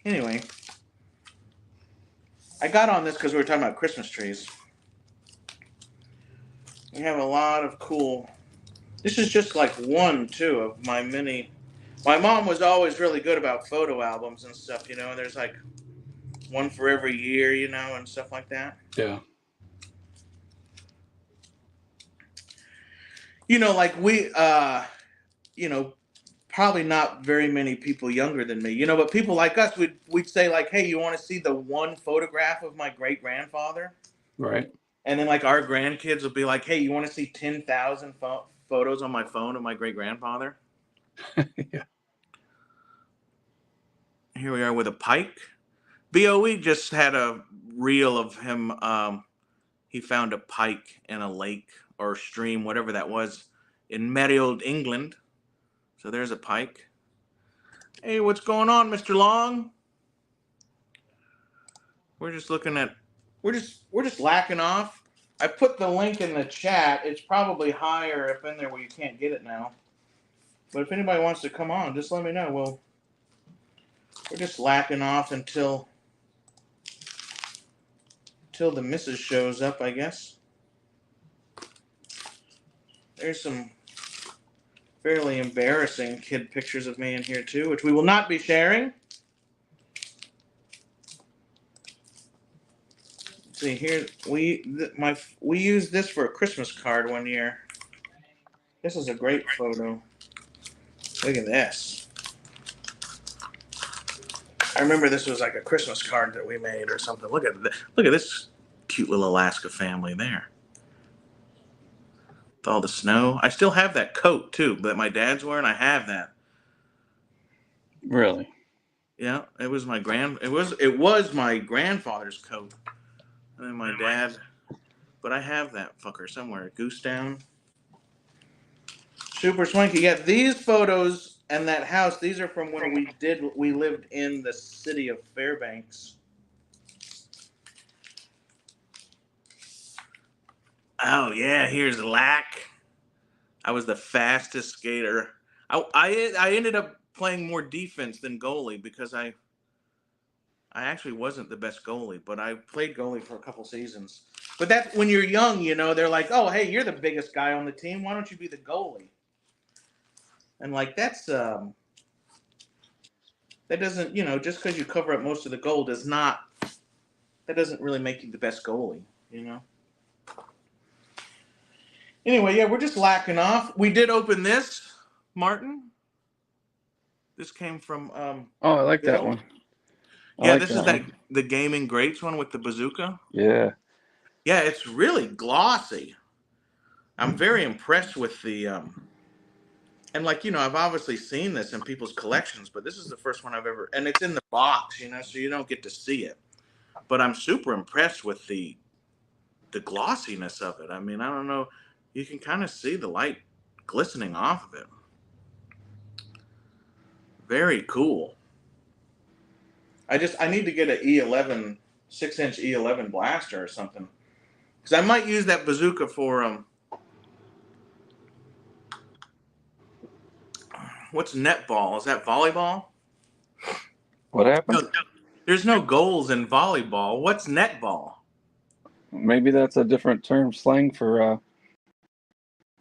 Anyway, I got on this because we were talking about Christmas trees. We have a lot of cool. This is just like one, too, of my many. My mom was always really good about photo albums and stuff, you know, and there's like one for every year, you know, and stuff like that. Yeah. You know, like you know, probably not very many people younger than me, you know, but people like us, we'd say like, hey, you want to see the one photograph of my great grandfather? Right. And then like our grandkids will be like, hey, you want to see 10,000 photos on my phone of my great grandfather? Yeah. Here we are with a pike. BOE just had a reel of him. He found a pike in a lake or stream, whatever that was, in merry old England. So there's a pike. Hey, what's going on, Mr. Long? We're just looking at, we're just lacking off. I put the link in the chat. It's probably higher up in there where you can't get it now. But if anybody wants to come on, just let me know. Well, we're just lacking off until the missus shows up, I guess. There's some fairly embarrassing kid pictures of me in here too, which we will not be sharing. Let's see here, we used this for a Christmas card one year. This is a great photo. Look at this. I remember this was like a Christmas card that we made or something. Look at this cute little Alaska family there. With all the snow. I still have that coat too that my dad's wearing. I have that. Really? Yeah, it was my grandfather's coat. And then my dad, but I have that fucker somewhere. Goose down. Super swanky. Yeah, these photos and that house, these are from when we lived in the city of Fairbanks. Oh yeah, here's Lak. I was the fastest skater. I ended up playing more defense than goalie because I actually wasn't the best goalie, but I played goalie for a couple seasons. But that's when you're young, you know, they're like, oh, hey, you're the biggest guy on the team. Why don't you be the goalie? And like, that doesn't, you know, just because you cover up most of the goal that doesn't really make you the best goalie, you know? Anyway, yeah, we're just lacking off. We did open this, Martin. This came from Oh, I like that Bill. one. Yeah, this is the Gaming Greats one with the bazooka. Yeah. Yeah, it's really glossy. I'm very impressed with the and like, you know, I've obviously seen this in people's collections, but this is the first one I've ever, and it's in the box, you know, so you don't get to see it. But I'm super impressed with the glossiness of it. I mean, I don't know, you can kind of see the light glistening off of it. Very cool. I need to get an E11 6-inch E11 blaster or something, because I might use that bazooka for what's netball? Is that volleyball? What happened? No, there's no goals in volleyball. What's netball? Maybe that's a different term, slang for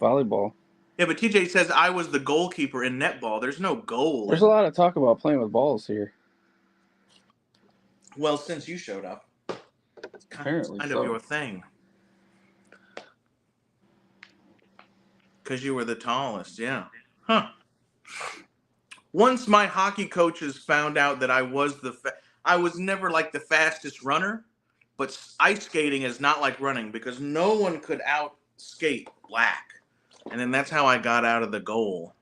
volleyball. Yeah, but TJ says I was the goalkeeper in netball. There's no goal. There's a lot of talk about playing with balls here. Well, since you showed up, it's kind of your thing. Because you were the tallest, yeah. Huh. Once my hockey coaches found out that I was I was never like the fastest runner, but ice skating is not like running because no one could out skate Lak. And then that's how I got out of the goal.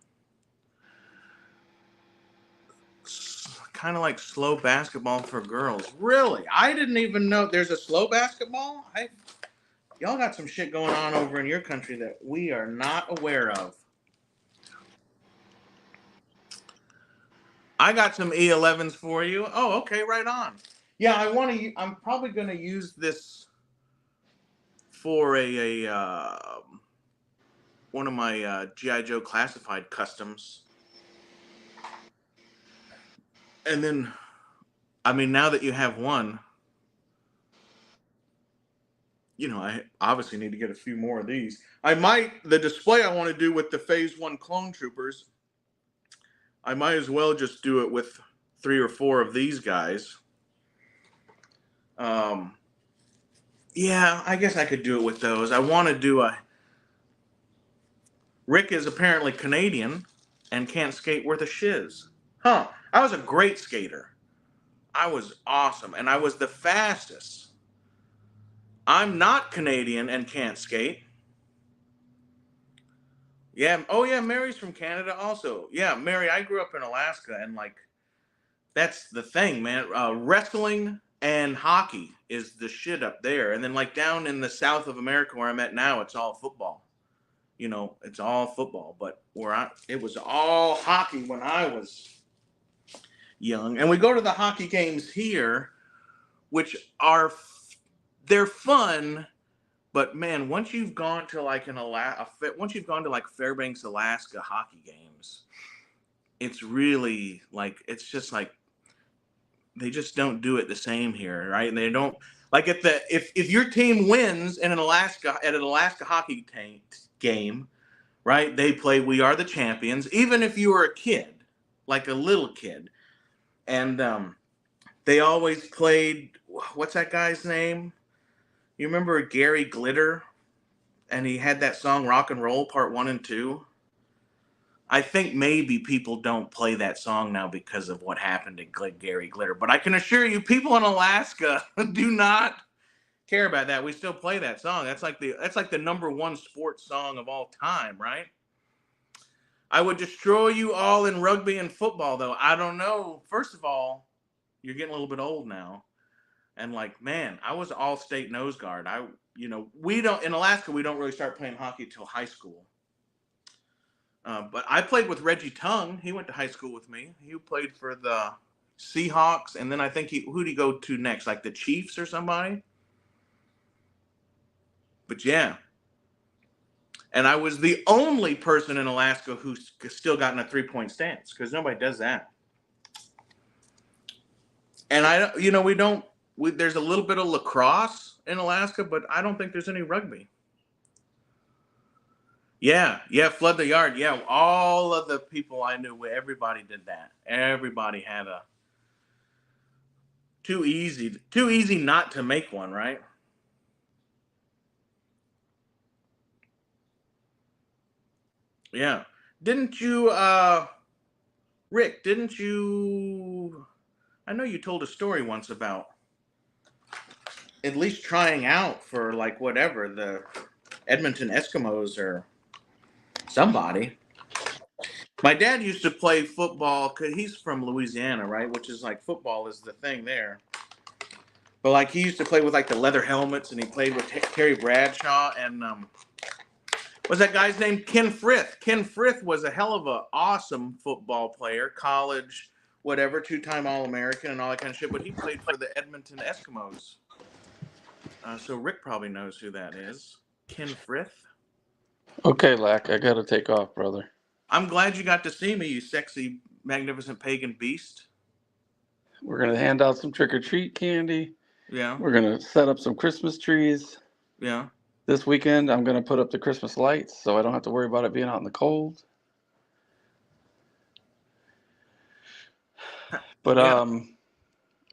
Kind of like slow basketball for girls. Really? I didn't even know there's a slow basketball? Y'all got some shit going on over in your country that we are not aware of. I got some E11s for you. Oh, okay, right on. Yeah, I'm probably going to use this for one of my G.I. Joe classified customs. And then, I mean, now that you have one, I obviously need to get a few more of these. The display I want to do with the Phase 1 clone troopers, I might as well just do it with 3 or 4 of these guys. Yeah, I guess I could do it with those. I want to do Rick is apparently Canadian and can't skate worth a shiz. Huh. I was a great skater. I was awesome, and I was the fastest. I'm not Canadian and can't skate. Yeah. Oh, yeah. Mary's from Canada also. Yeah, Mary, I grew up in Alaska, and that's the thing, man. Wrestling and hockey is the shit up there. And then, down in the south of America where I'm at now, it's all football. It's all football. But it was all hockey when I was young. And we go to the hockey games here, which they're fun. But man, once you've gone to once you've gone to Fairbanks, Alaska hockey games, it's really it's just they just don't do it the same here, right? And they don't if your team wins in an Alaska hockey game, right? They play "We Are the Champions," even if you were a kid, like a little kid, and they always played what's that guy's name? You remember Gary Glitter? And he had that song Rock and Roll Part 1 and 2. I think maybe people don't play that song now because of what happened to Gary Glitter. But I can assure you, people in Alaska do not care about that. We still play that song. That's like the number one sports song of all time, right? I would destroy you all in rugby and football, though. I don't know. First of all, you're getting a little bit old now. And man, I was all state nose guard. We don't in Alaska. We don't really start playing hockey till high school. But I played with Reggie Tung. He went to high school with me. He played for the Seahawks, and then I think who'd he go to next? Like the Chiefs or somebody. But yeah, and I was the only person in Alaska who still got in a 3-point stance because nobody does that. And there's a little bit of lacrosse in Alaska, but I don't think there's any rugby. Yeah, flood the yard. Yeah, all of the people I knew, everybody did that. Everybody had too easy not to make one, right? Yeah. Didn't you, Rick, I know you told a story once about at least trying out for whatever, the Edmonton Eskimos or somebody. My dad used to play football because he's from Louisiana, right? Which is football is the thing there. But he used to play with the leather helmets, and he played with Terry Bradshaw, and what's that guy's name? Ken Frith. Ken Frith was a hell of a awesome football player, college, whatever, 2-time All-American and all that kind of shit. But he played for the Edmonton Eskimos. So Rick probably knows who that is. Ken Frith. Okay, Lak, I gotta take off, brother. I'm glad you got to see me, you sexy, magnificent pagan beast. We're gonna hand out some trick-or-treat candy. Yeah. We're gonna set up some Christmas trees. Yeah. This weekend, I'm gonna put up the Christmas lights, so I don't have to worry about it being out in the cold. But yeah.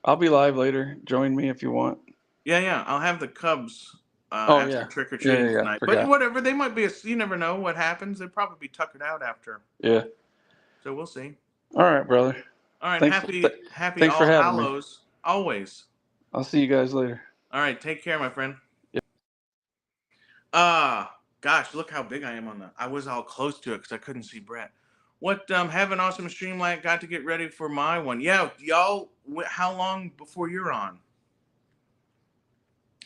I'll be live later. Join me if you want. Yeah. I'll have the Cubs after trick or treating tonight. Forgot. But whatever, they might be. You never know what happens. They'll probably be tuckered out after. Yeah. So we'll see. All right, brother. All right. Thanks Happy for All having Hallows. Always. I'll see you guys later. All right, take care, my friend. Yep. Gosh, look how big I am on the. I was all close to it because I couldn't see Brett. What? Have an awesome stream, like. Got to get ready for my one. Yeah, y'all. How long before you're on?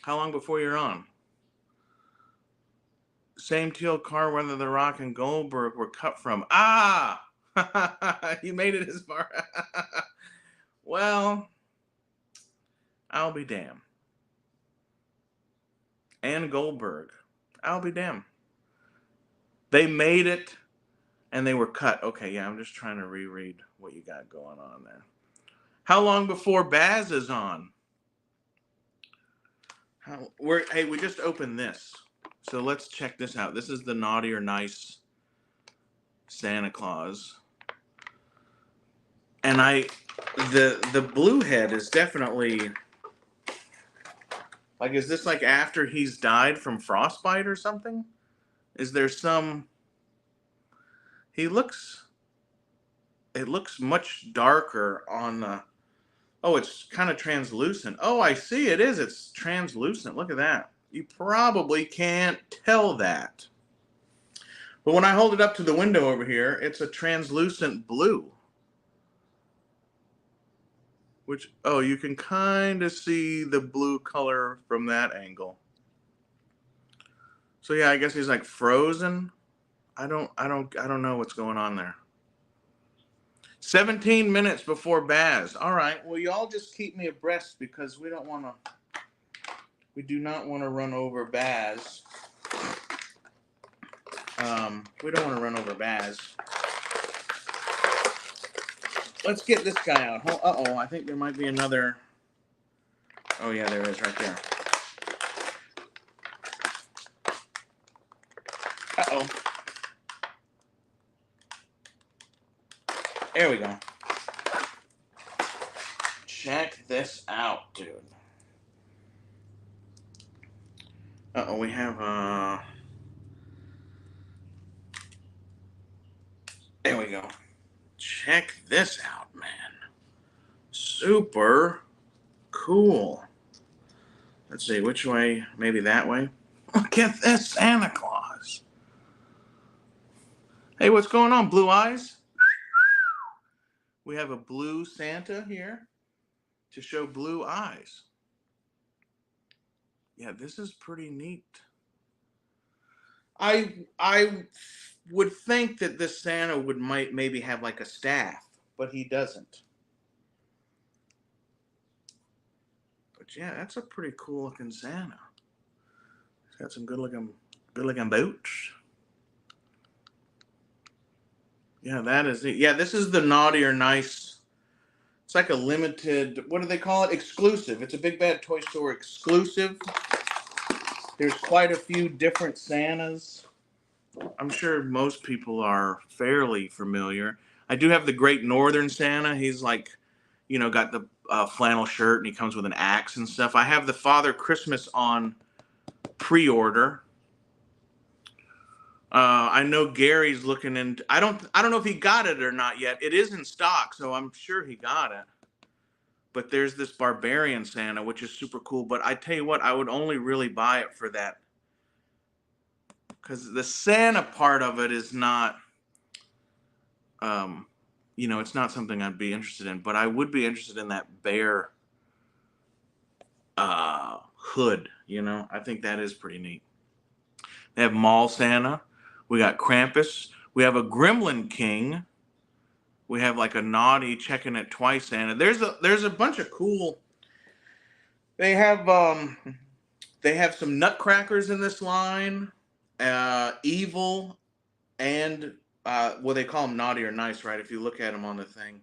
How long before you're on? Same teal car whether The Rock and Goldberg were cut from. Ah, you made it as far. Well, I'll be damned. And Goldberg, I'll be damned. They made it, and they were cut. Okay, yeah, I'm just trying to reread what you got going on there. How long before Baz is on? Hey, we just opened this, so let's check this out. This is the Naughty or Nice Santa Claus, and the blue head is definitely like. Is this like after he's died from frostbite or something? Is there some? It looks much darker on the. Oh, it's kind of translucent. Oh, I see. It is. It's translucent. Look at that. You probably can't tell that. But when I hold it up to the window over here, it's a translucent blue. Which, oh, you can kind of see the blue color from that angle. So yeah, I guess he's like frozen. I don't know what's going on there. 17 minutes before Baz. All right. Well, y'all just keep me abreast because we do not want to run over Baz. We don't want to run over Baz. Let's get this guy out. Uh-oh, I think there might be another. Oh, yeah, there is right there. Uh-oh. There we go. Check this out, dude. Uh-oh, we have, there we go. Check this out, man. Super cool. Let's see, which way? Maybe that way? Look at this Santa Claus. Hey, what's going on, blue eyes? We have a blue Santa here to show blue eyes. Yeah, this is pretty neat. I would think that this Santa might maybe have like a staff, but he doesn't. But yeah, that's a pretty cool looking Santa. He's got some good looking boots. Yeah, that is it. Yeah, this is the Naughty or Nice. It's like a limited, what do they call it? Exclusive. It's a Big Bad Toy Store exclusive. There's quite a few different Santas. I'm sure most people are fairly familiar. I do have the Great Northern Santa. He's like, got the flannel shirt and he comes with an axe and stuff. I have the Father Christmas on pre-order. I know Gary's looking in. I don't know if he got it or not yet. It is in stock, so I'm sure he got it. But there's this Barbarian Santa, which is super cool. But I tell you what, I would only really buy it for that. Because the Santa part of it is not, it's not something I'd be interested in. But I would be interested in that bear hood, I think that is pretty neat. They have Mall Santa. We got Krampus. We have a Gremlin King. We have like a Naughty Checking It Twice Santa. There's a bunch of cool. They have some Nutcrackers in this line, Evil, and they call them Naughty or Nice, right? If you look at them on the thing.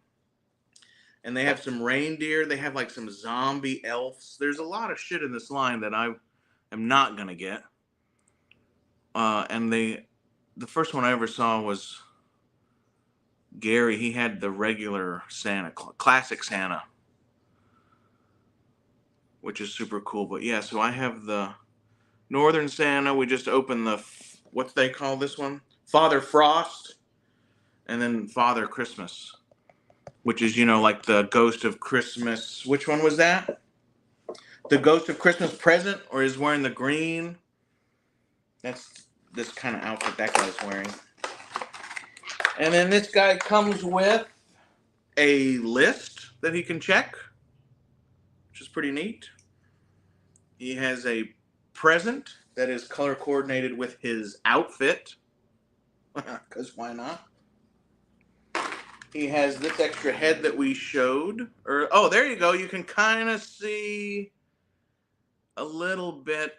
And they have some reindeer. They have like some zombie elves. There's a lot of shit in this line that I am not gonna get. And the first one I ever saw was Gary. He had the regular Santa, classic Santa, which is super cool. But yeah, so I have the Northern Santa. We just opened what do they call this one? Father Frost, and then Father Christmas. which is, you know, like the Ghost of Christmas. Which one was that? The Ghost of Christmas Present, or is wearing the green? That's this kind of outfit that guy's wearing. And then this guy comes with a list that he can check, which is pretty neat. He has a present that is color coordinated with his outfit, because why not? He has this extra head that we showed. Oh, there you go. You can kind of see a little bit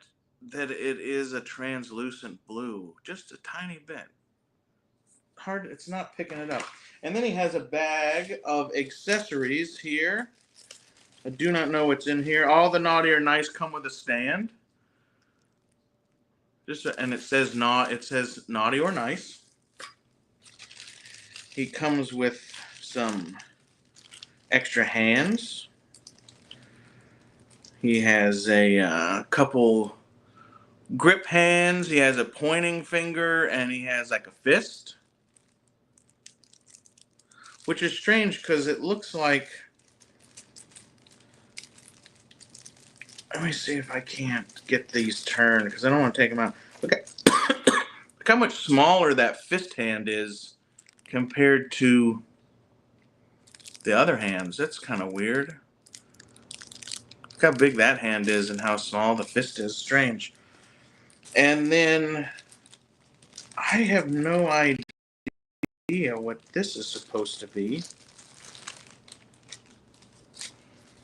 that it is a translucent blue, just a tiny bit. Hard, it's not picking it up. And then he has a bag of accessories here. I do not know what's in here. All the naughty or nice come with a stand. And it says naughty or nice. He comes with some extra hands. He has a couple grip hands. He has a pointing finger, and he has like a fist, which is strange because it looks like. Let me see if I can't get these turned because I don't want to take them out. Look how much smaller that fist hand is compared to the other hands. That's kind of weird. Look how big that hand is and how small the fist is. Strange. And then I have no idea what this is supposed to be.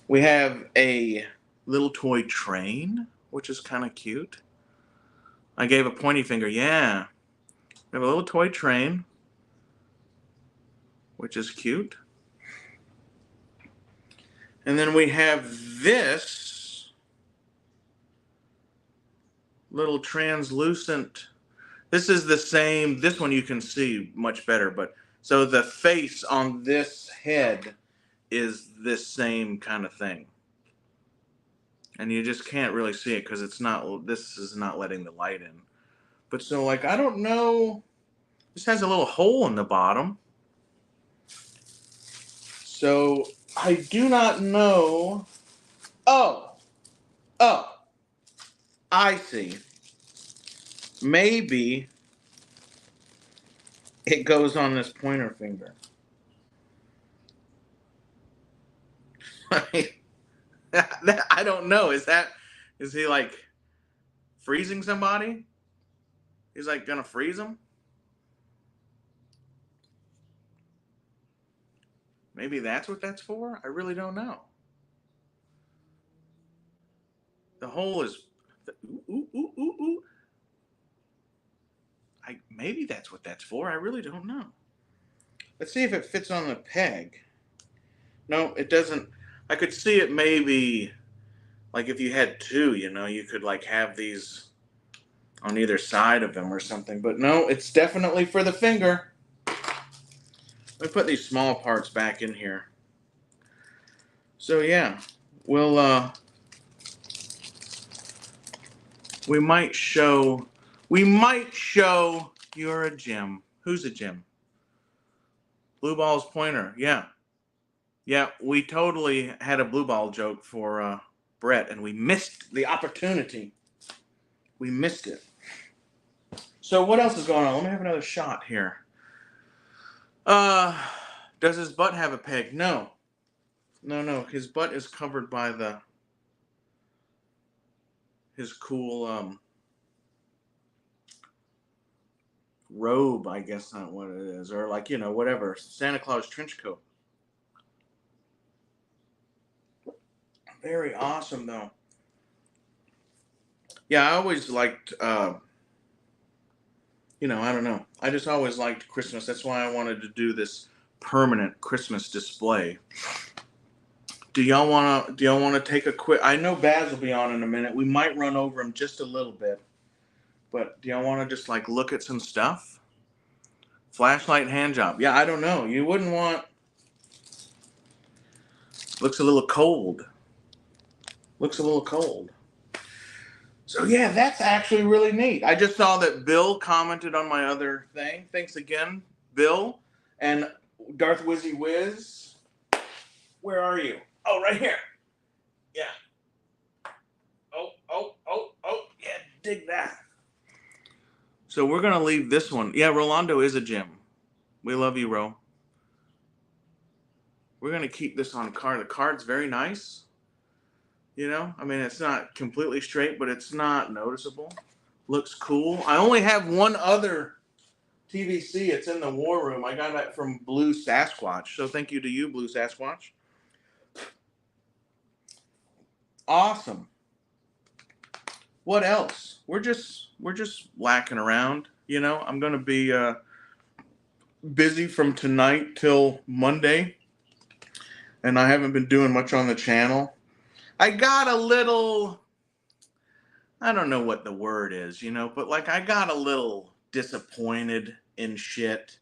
We have a little toy train, which is kind of cute. I gave a pointy finger. Yeah. We have a little toy train, which is cute. And then we have this little translucent. This is the same. This one you can see much better. But so the face on this head is this same kind of thing. And you just can't really see it because it's not. This is not letting the light in. But so like I don't know. This has a little hole in the bottom. So I do not know. Oh, I see. Maybe it goes on this pointer finger. I don't know. Is he like freezing somebody? He's like gonna freeze them? Maybe that's what that's for? I really don't know. The hole is. Ooh. Maybe that's what that's for. I really don't know. Let's see if it fits on the peg. No, it doesn't. I could see it maybe, like if you had two, you know, you could like have these on either side of him or something. But no, it's definitely for the finger. Let me put these small parts back in here. So yeah, we might show you're a Jim. Who's a Jim? Blue Ball's pointer. Yeah, we totally had a blue ball joke for Brett, and we missed the opportunity. We missed it. So what else is going on? Let me have another shot here. Does his butt have a peg? No. His butt is covered by his cool robe, I guess not what it is, or like, you know, whatever, Santa Claus trench coat. Very awesome though. Yeah, I always liked you know, I don't know. I just always liked Christmas. That's why I wanted to do this permanent Christmas display. Do y'all wanna take a quick? I know Baz will be on in a minute. We might run over him just a little bit, but do y'all want to just like look at some stuff? Flashlight hand job. Yeah, I don't know. You wouldn't want. Looks a little cold. So yeah, that's actually really neat. I just saw that Bill commented on my other thing. Thanks again, Bill, and Darth Wizzy Wiz. Where are you? Oh, right here. Yeah. Yeah, dig that. So we're going to leave this one. Yeah, Rolando is a gem. We love you, Ro. We're going to keep this on card. The card's very nice. You know, I mean, it's not completely straight, but it's not noticeable. Looks cool. I only have one other TVC. It's in the war room. I got that from Blue Sasquatch. So thank you to you, Blue Sasquatch. Awesome. What else? We're just lacking around. You know, I'm gonna be busy from tonight till Monday, and I haven't been doing much on the channel. I got a little, I don't know what the word is, you know, but like I got a little disappointed in shit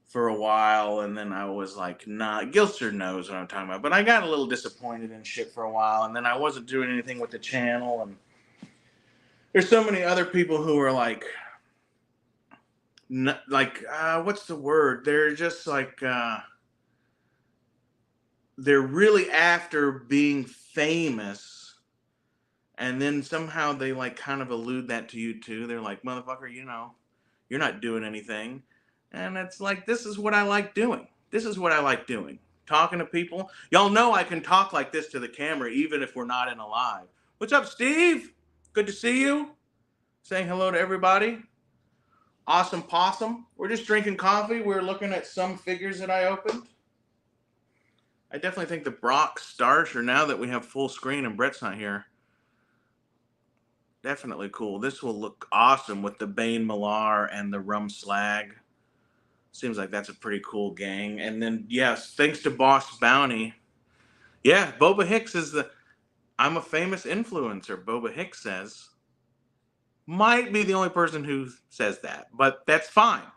for a while, and then I was like, nah, Gilster knows what I'm talking about, but I got a little disappointed in shit for a while, and then I wasn't doing anything with the channel, and there's so many other people who are like, what's the word? They're just like, they're really after being famous, and then somehow they like kind of allude that to you too. They're like, motherfucker, you know, you're not doing anything. And it's like, this is what I like doing. This is what I like doing. Talking to people. Y'all know I can talk like this to the camera even if we're not in a live. What's up, Steve? Good to see you. Saying hello to everybody. Awesome possum. We're just drinking coffee. We're looking at some figures that I opened. I definitely think the Brock Starcher, now that we have full screen and Brett's not here, definitely cool. This will look awesome with the Bane Millar and the Rum Slag. Seems like that's a pretty cool gang. And then, yes, thanks to Boss Bounty. Yeah, Boba Hicks is I'm a famous influencer, Boba Hicks says. Might be the only person who says that, but that's fine.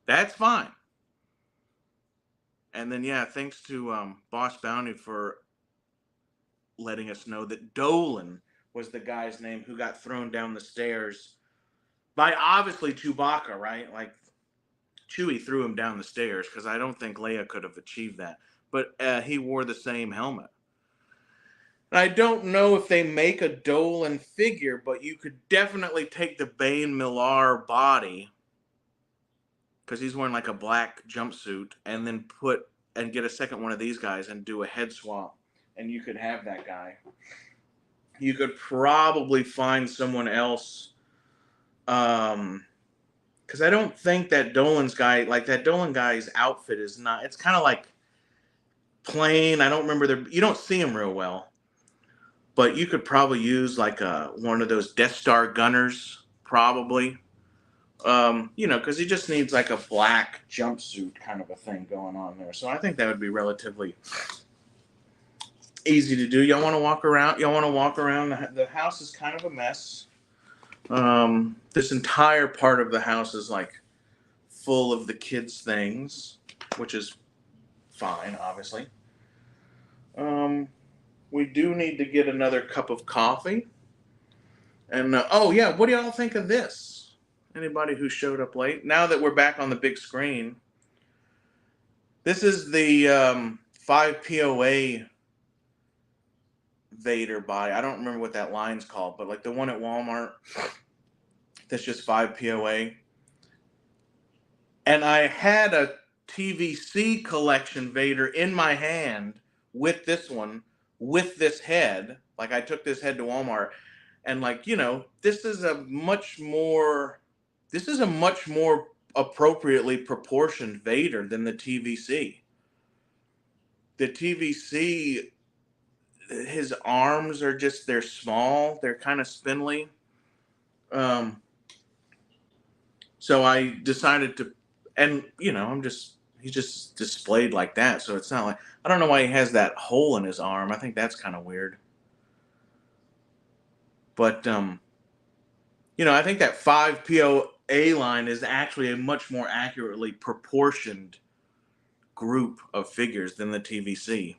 That's fine. And then, yeah, thanks to Boss Bounty for letting us know that Dolan was the guy's name who got thrown down the stairs by obviously Chewbacca, right? Like, Chewie threw him down the stairs because I don't think Leia could have achieved that. But he wore the same helmet. And I don't know if they make a Dolan figure, but you could definitely take the Bane Millar body, because he's wearing like a black jumpsuit, and then get a second one of these guys and do a head swap, and you could have that guy. You could probably find someone else, because I don't think that Dolan guy's outfit is not. It's kind of like plain. I don't remember you don't see him real well, but you could probably use like one of those Death Star gunners, probably. You know, because he just needs like a black jumpsuit kind of a thing going on there. So I think that would be relatively easy to do. Y'all want to walk around? The house is kind of a mess. This entire part of the house is like full of the kids' things, which is fine, obviously. We do need to get another cup of coffee. And oh yeah, what do y'all think of this? Anybody who showed up late? Now that we're back on the big screen, this is the 5 POA Vader buy. I don't remember what that line's called, but like the one at Walmart that's just 5 POA. And I had a TVC collection Vader in my hand with this one, with this head. Like I took this head to Walmart, and like, you know, this is a much more appropriately proportioned Vader than the TVC. The TVC, his arms are they're small, they're kind of spindly. So I decided to, and you know, he's just displayed like that. So it's not like, I don't know why he has that hole in his arm. I think that's kind of weird. But, you know, I think that 5 POA line is actually a much more accurately proportioned group of figures than the TVC,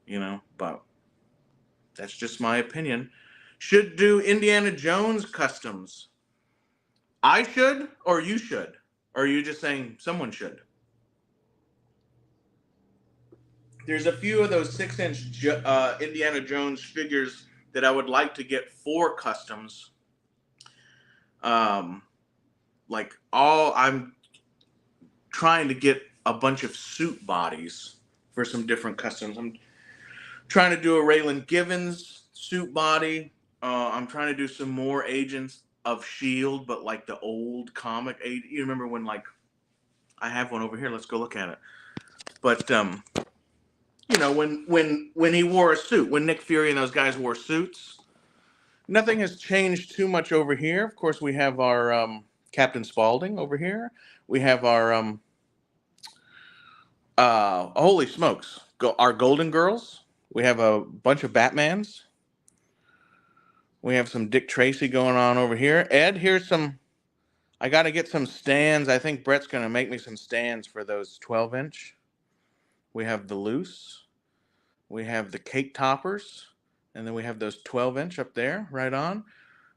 you know, but that's just my opinion. Should do Indiana Jones customs. I should, or you should? Or are you just saying someone should? There's a few of those 6-inch Indiana Jones figures that I would like to get for customs. I'm trying to get a bunch of suit bodies for some different customs. I'm trying to do a Raylan Givens suit body. I'm trying to do some more Agents of S.H.I.E.L.D., but like the old comic. You remember when, like, I have one over here. Let's go look at it. But when he wore a suit, when Nick Fury and those guys wore suits, nothing has changed too much over here. Of course, we have our Captain Spaulding over here. We have our holy smokes, our Golden Girls. We have a bunch of Batmans. We have some Dick Tracy going on over here. Ed, here's some. I got to get some stands. I think Brett's going to make me some stands for those 12-inch. We have the loose. We have the cake toppers. And then we have those 12-inch up there, right on.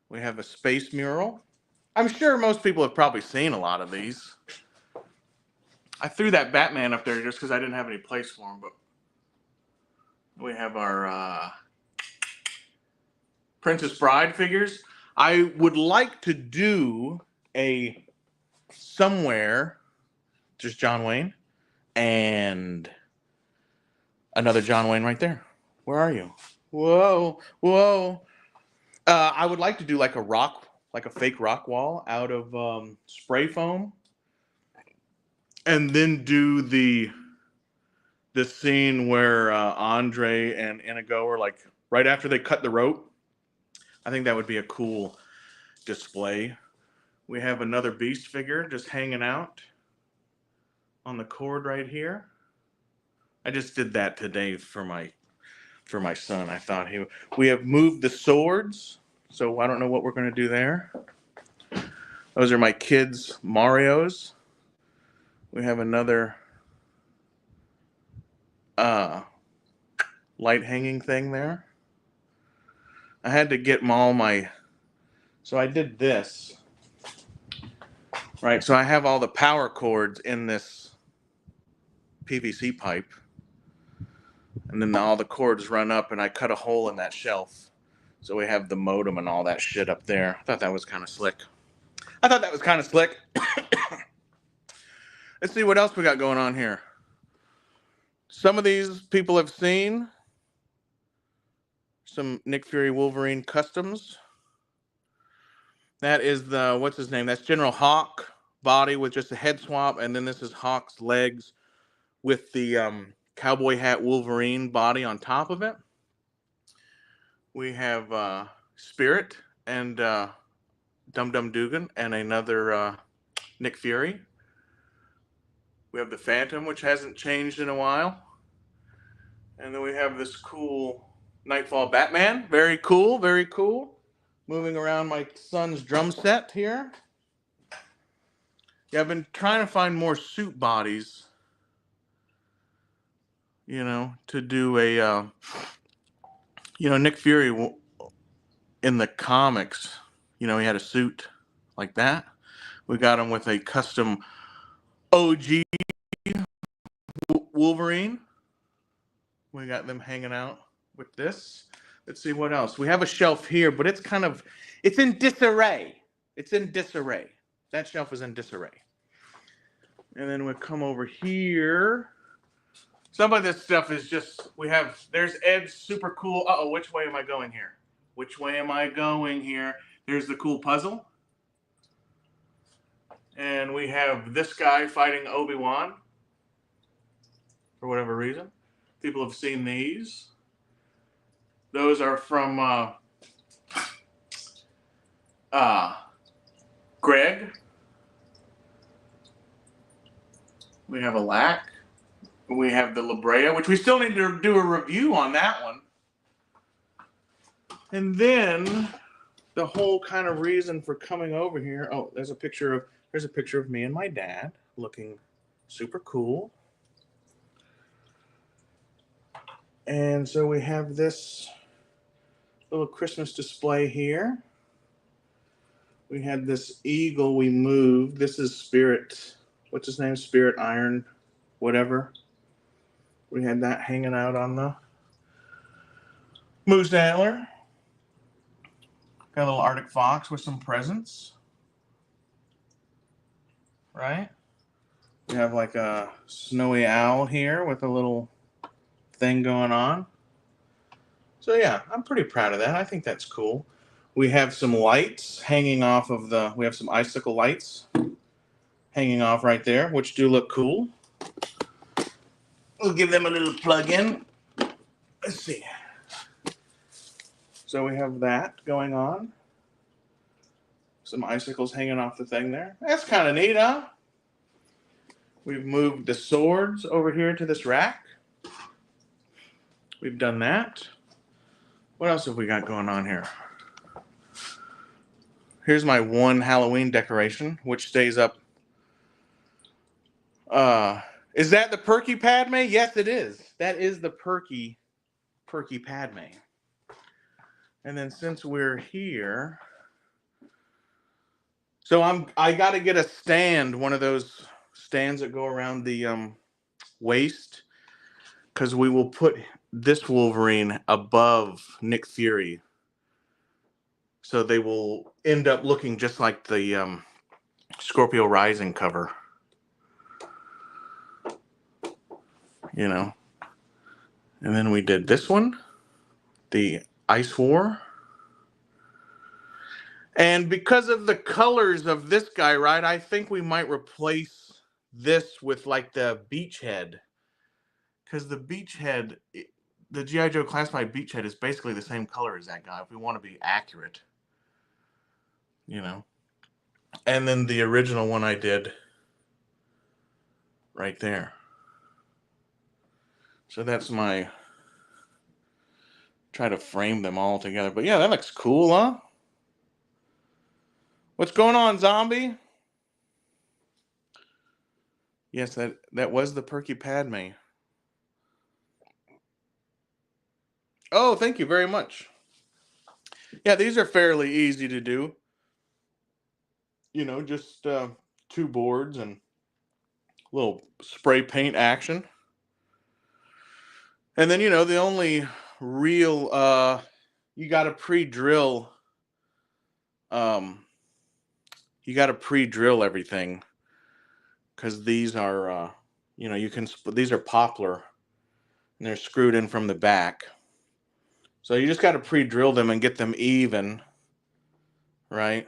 We have a space mural. I'm sure most people have probably seen a lot of these. I threw that Batman up there just because I didn't have any place for him. But we have our Princess Bride figures. I would like to do a somewhere, just John Wayne, and another John Wayne right there. Where are you? Whoa, whoa. I would like to do like a fake rock wall out of spray foam, and then do the scene where Andre and Inigo are like right after they cut the rope. I think that would be a cool display. We have another Beast figure just hanging out on the cord right here. I just did that today for my son. I thought we have moved the swords, so I don't know what we're going to do there. Those are my kids' Marios. We have another light hanging thing there. I had to get all my, so I did this. Right, so I have all the power cords in this PVC pipe. And then all the cords run up, and I cut a hole in that shelf. So we have the modem and all that shit up there. I thought that was kind of slick. Let's see what else we got going on here. Some of these people have seen. Some Nick Fury Wolverine customs. That is what's his name? That's General Hawk body with just a head swap. And then this is Hawk's legs with the cowboy hat Wolverine body on top of it. We have Spirit and Dum Dum Dugan and another Nick Fury. We have the Phantom, which hasn't changed in a while. And then we have this cool Nightfall Batman. Very cool, very cool. Moving around my son's drum set here. Yeah, I've been trying to find more suit bodies, to do a, Nick Fury in the comics, he had a suit like that. We got him with a custom OG Wolverine. We got them hanging out with this. Let's see what else. We have a shelf here, but it's in disarray. That shelf is in disarray. And then we come over here. Some of this stuff is just, there's Ed's super cool. Which way am I going here? There's the cool puzzle. And we have this guy fighting Obi-Wan. For whatever reason. People have seen these. Those are from Greg. We have a Lak. We have the La Brea, which we still need to do a review on that one. And then the whole kind of reason for coming over here. Oh, there's a picture of me and my dad looking super cool. And so we have this little Christmas display here. We had this eagle we moved. This is Spirit. What's his name? Spirit Iron, whatever. We had that hanging out on the moose antler. Got a little Arctic fox with some presents. Right? We have like a snowy owl here with a little thing going on. So yeah, I'm pretty proud of that. I think that's cool. We have some lights hanging off of we have some icicle lights hanging off right there, which do look cool. We'll give them a little plug in. Let's see. So we have that going on. Some icicles hanging off the thing there. That's kind of neat, huh? We've moved the swords over here to this rack. We've done that. What else have we got going on here? Here's my one Halloween decoration, which stays up. Is that the Perky Padme? Yes, it is. That is the Perky Padme. And then since we're here, so I got to get a stand, one of those stands that go around the waist, because we will put this Wolverine above Nick Fury, so they will end up looking just like the Scorpio Rising cover. You know. And then we did this one, the Ice War. And because of the colors of this guy, right, I think we might replace this with like the Beachhead. Because the Beachhead, the G.I. Joe Classified Beachhead is basically the same color as that guy, if we want to be accurate. You know. And then the original one I did right there. So that's my... Try to frame them all together. But yeah, that looks cool, huh? What's going on, zombie? Yes, that was the Perky Padme. Oh, thank you very much. Yeah, these are fairly easy to do. You know, just 2 boards and a little spray paint action. And then, you know, the only real, you got to pre-drill, you got to pre-drill everything. Because these are, you know, these are poplar. And they're screwed in from the back. So you just got to pre-drill them and get them even, right?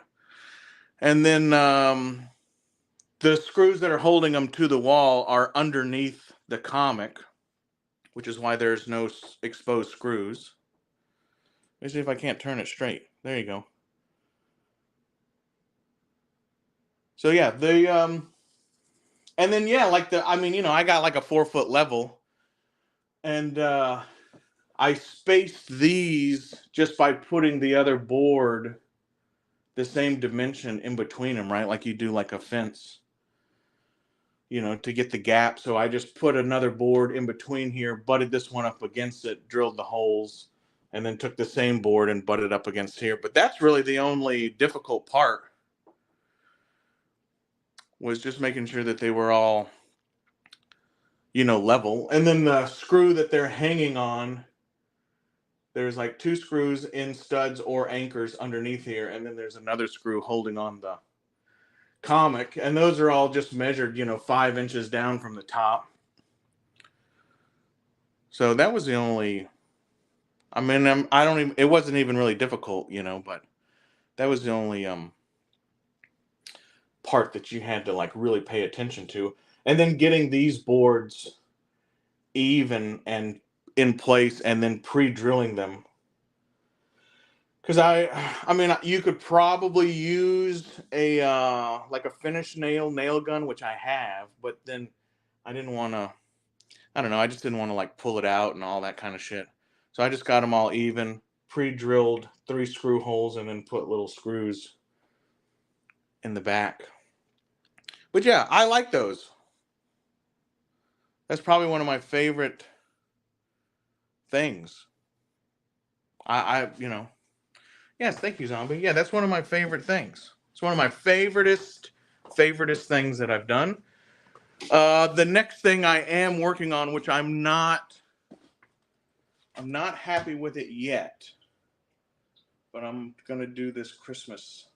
And then the screws that are holding them to the wall are underneath the comic, which is why there's no exposed screws. Let me see if I can't turn it straight. There you go. So yeah, and then yeah, like I mean, you know, I got like a 4-foot level, and I spaced these just by putting the other board the same dimension in between them, right? Like you do like a fence, you know, to get the gap. So I just put another board in between here, butted this one up against it, drilled the holes, and then took the same board and butted up against here. But that's really the only difficult part, was just making sure that they were all, you know, level. And then the screw that they're hanging on, there's like 2 screws in studs or anchors underneath here, and then there's another screw holding on the comic, and those are all just measured, you know, 5 inches down from the top. So that was the only, I mean, I don't even, it wasn't even really difficult, you know, but that was the only part that you had to like really pay attention to. And then getting these boards even and in place, and then pre-drilling them. Because I mean, you could probably use a like a finish nail gun, which I have, but then I didn't want to, I don't know, I just didn't want to like pull it out and all that kind of shit. So I just got them all even, pre-drilled 3 screw holes, and then put little screws in the back. But yeah, I like those. That's probably one of my favorite things. You know, yes, thank you, zombie. Yeah, that's one of my favorite things. It's one of my favoriteest things that I've done. The next thing I am working on, which I'm not happy with it yet, but I'm gonna do this Christmas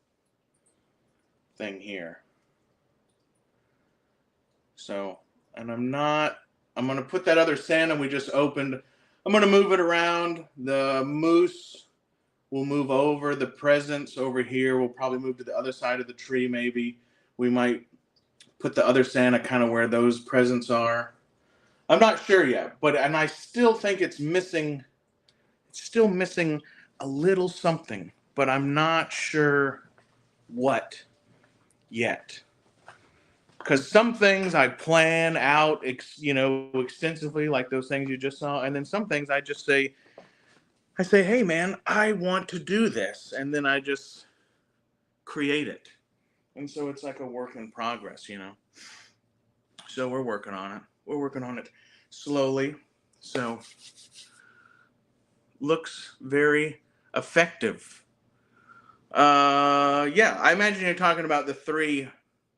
thing here. So, and I'm gonna put that other Santa we just opened. I'm gonna move it around. The moose will move over. The presents over here will probably move to the other side of the tree. Maybe we might put the other Santa kind of where those presents are. I'm not sure yet, and I still think it's still missing a little something, but I'm not sure what yet. Because some things I plan out, extensively, like those things you just saw, and then some things I say, hey man, I want to do this, and then I just create it, and so it's like a work in progress, So we're working on it. We're working on it slowly. So looks very effective. Yeah, I imagine you're talking about the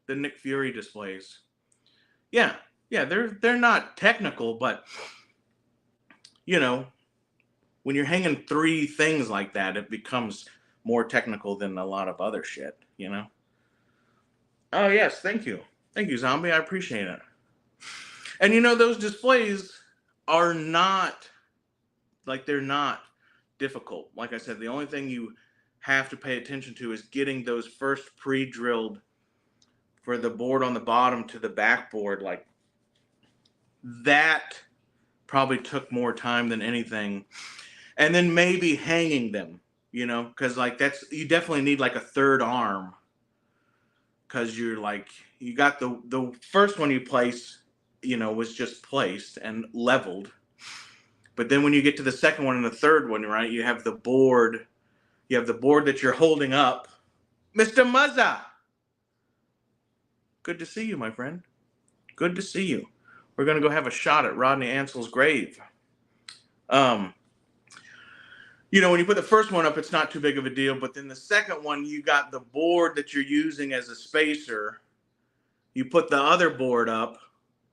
Nick Fury displays. Yeah, yeah, they're not technical, but when you're hanging 3 things like that, it becomes more technical than a lot of other shit. Oh yes, thank you, Zombie. I appreciate it. And those displays are not they're not difficult. Like I said, the only thing you have to pay attention to is getting those first pre-drilled for the board on the bottom to the backboard. Like that probably took more time than anything. And then maybe hanging them, because you definitely need like a third arm, because you got the first one you place, was just placed and leveled. But then when you get to the second one and the third one, right, you have the board that you're holding up. Mr. Muzza, good to see you, my friend. Good to see you. We're gonna go have a shot at Rodney Ansell's grave. When you put the first one up, it's not too big of a deal. But then the second one, you got the board that you're using as a spacer. You put the other board up,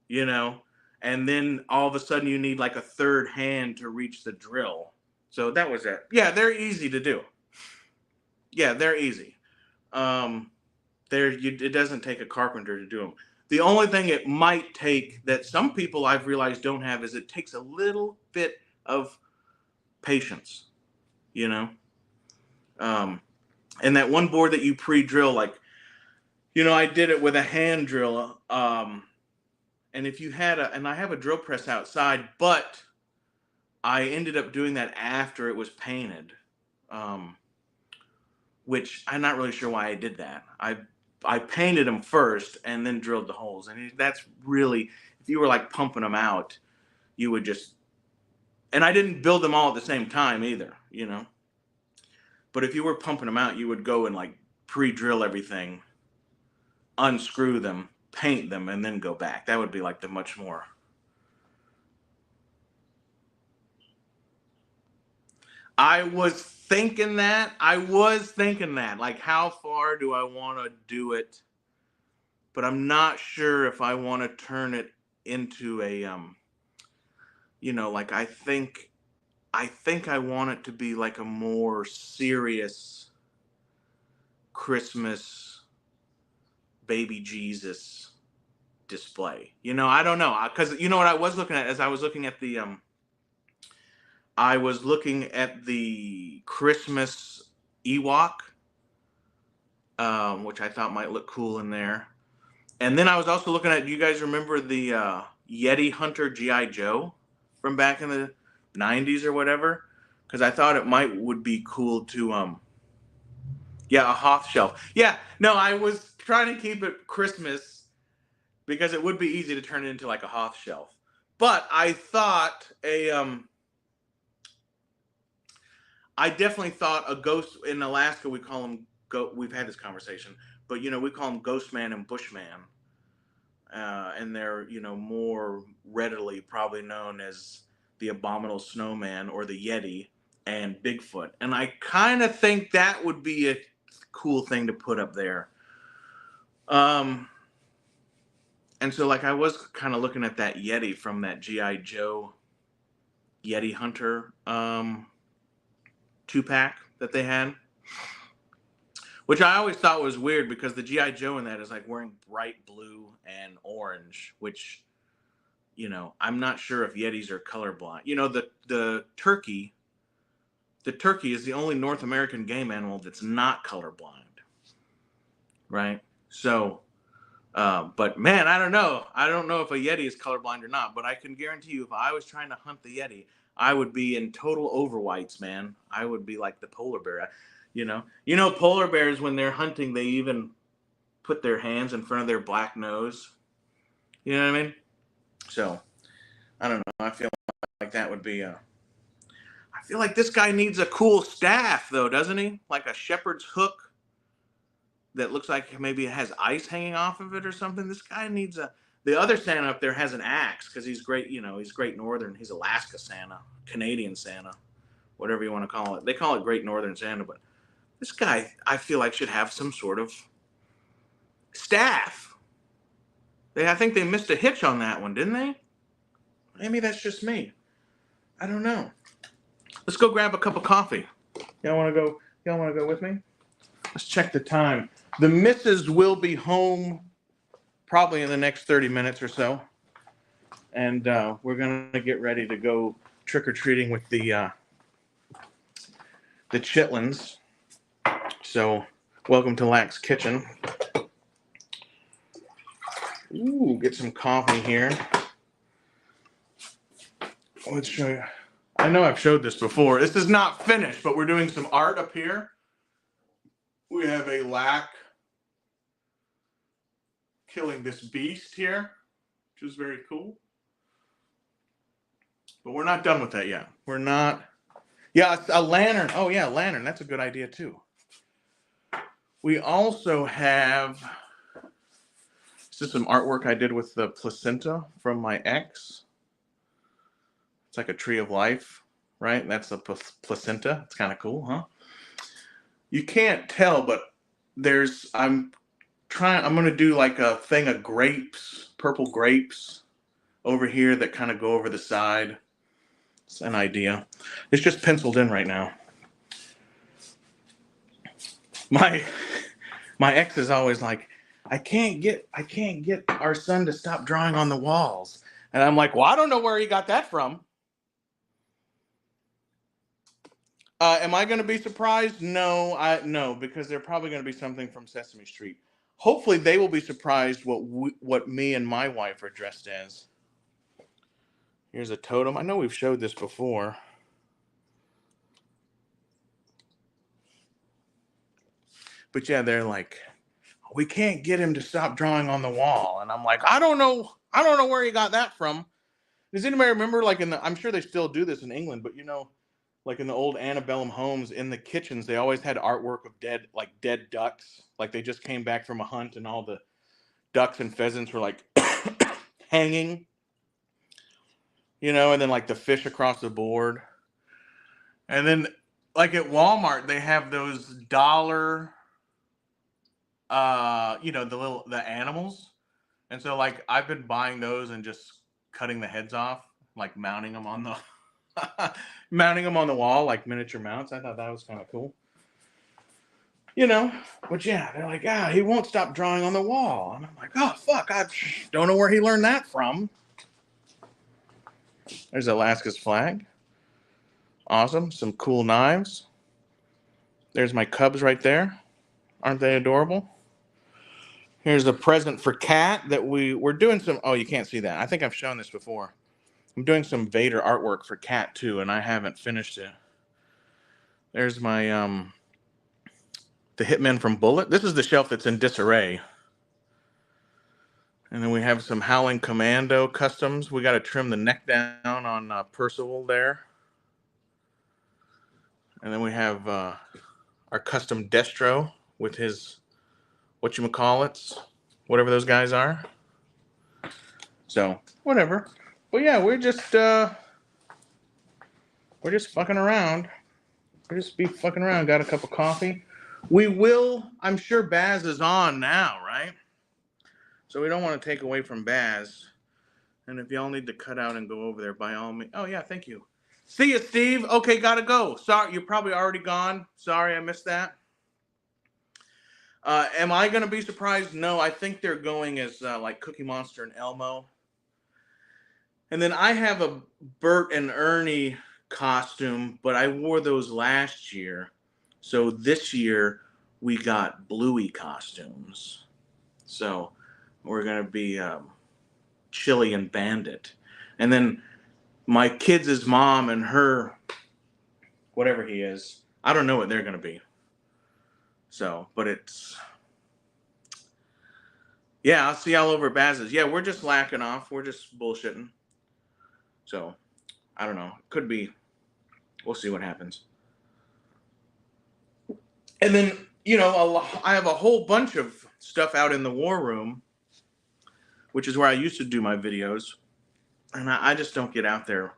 and then all of a sudden you need like a third hand to reach the drill. So that was it. Yeah, they're easy to do. Yeah, they're easy. It doesn't take a carpenter to do them. The only thing it might take that some people I've realized don't have is it takes a little bit of patience. And that one board that you pre-drill, I did it with a hand drill. And if you and I have a drill press outside, but I ended up doing that after it was painted, which I'm not really sure why I did that. I painted them first and then drilled the holes, and that's really, if you were pumping them out, you would just, and I didn't build them all at the same time either, But if you were pumping them out, you would go and pre-drill everything, unscrew them, paint them, and then go back. That would be the much more. I was thinking that. How far do I want to do it? But I'm not sure if I want to turn it into a I think I want it to be a more serious Christmas baby Jesus display. I don't know, because what I was looking at as I was looking at the Christmas Ewok, which I thought might look cool in there. And then I was also looking at, do you guys remember the Yeti Hunter G.I. Joe from back in the 90s or whatever? Because I thought it would be cool to, yeah, a Hoth shelf. Yeah, no, I was trying to keep it Christmas because it would be easy to turn it into a Hoth shelf. But I thought I definitely thought a ghost, in Alaska, we call them, we've had this conversation, but we call them Ghost Man and Bushman. And they're more readily probably known as the Abominable Snowman or the Yeti and Bigfoot. And I kind of think that would be a cool thing to put up there. And so like I was kind of looking at that Yeti from that G.I. Joe Yeti Hunter 2-pack that they had, which I always thought was weird because the G.I. Joe in that is like wearing bright blue and orange, which, you know, I'm not sure if Yetis are colorblind. You know, the turkey is the only North American game animal that's not colorblind, right? So, but man, I don't know. I don't know if a Yeti is colorblind or not, but I can guarantee you if I was trying to hunt the Yeti, I would be in total overwhites, man. I would be like the polar bear. You know, polar bears, when they're hunting, they even put their hands in front of their black nose. You know what I mean? So, I don't know. I feel like that would be I feel like this guy needs a cool staff, though, doesn't he? Like a shepherd's hook that looks like maybe it has ice hanging off of it or something. This guy needs a. The other Santa up there has an axe because he's great. You know, he's Great Northern. He's Alaska Santa, Canadian Santa, whatever you want to call it. They call it Great Northern Santa, but this guy, I feel like, should have some sort of staff. I think they missed a hitch on that one, didn't they? Maybe that's just me. I don't know. Let's go grab a cup of coffee. Y'all want to go? Y'all want to go with me? Let's check the time. The missus will be home probably in the next 30 minutes or so. And we're going to get ready to go trick-or-treating with the chitlins. So, welcome to Lak's Kitchen. Ooh, get some coffee here. Let's show you. I know I've showed this before. This is not finished, but we're doing some art up here. We have a Lak killing this beast here, which is very cool. But we're not done with that yet. We're not. Yeah, a lantern. Oh, yeah, lantern. That's a good idea, too. We also have. This is some artwork I did with the placenta from my ex. It's like a tree of life, right? And that's the placenta. It's kind of cool, huh? You can't tell, but I'm going to do like a thing of grapes, purple grapes over here that kind of go over the side. It's an idea. It's just penciled in right now. My ex is always like, I can't get our son to stop drawing on the walls. And I'm like, well, I don't know where he got that from. Am I going to be surprised? No, because they're probably going to be something from Sesame Street. Hopefully, they will be surprised what me and my wife are dressed as. Here's a totem. I know we've showed this before. But yeah, they're like, we can't get him to stop drawing on the wall. And I'm like, I don't know where he got that from. Does anybody remember, like I'm sure they still do this in England, but you know, like in the old antebellum homes, in the kitchens, they always had artwork of dead ducks. Like they just came back from a hunt and all the ducks and pheasants were like hanging, you know, and then like the fish across the board. And then like at Walmart, they have those dollar, you know, the animals. And so like I've been buying those and just cutting the heads off, like mounting them on the wall like miniature mounts. I thought that was kind of cool. You know, but yeah, they're like, he won't stop drawing on the wall. And I'm like, oh, fuck, I don't know where he learned that from. There's Alaska's flag. Awesome. Some cool knives. There's my cubs right there. Aren't they adorable? Here's a present for Kat that we're doing some, oh, you can't see that. I think I've shown this before. I'm doing some Vader artwork for Kat too, and I haven't finished it. There's my, the Hitman from Bullet. This is the shelf that's in disarray. And then we have some Howling Commando customs. We got to trim the neck down on Percival there. And then we have our custom Destro with his whatchamacallits, whatever those guys are. So, whatever. But yeah, we're just fucking around. We'll just be fucking around. Got a cup of coffee. We will, I'm sure Baz is on now, right? So we don't want to take away from Baz. And if y'all need to cut out and go over there, by all means. Oh, yeah, thank you. See you, Steve. Okay, gotta go. Sorry, you're probably already gone. Sorry, I missed that. Am I going to be surprised? No, I think they're going as like Cookie Monster and Elmo. And then I have a Bert and Ernie costume, but I wore those last year. So this year we got Bluey costumes. So we're going to be Chili and Bandit. And then my kids' mom and her, whatever he is, I don't know what they're going to be. So, but it's, yeah, I'll see y'all over at Baz's. Yeah, we're just lacking off. We're just bullshitting. So, I don't know. Could be. We'll see what happens. And then, you know, I have a whole bunch of stuff out in the war room, which is where I used to do my videos. And I just don't get out there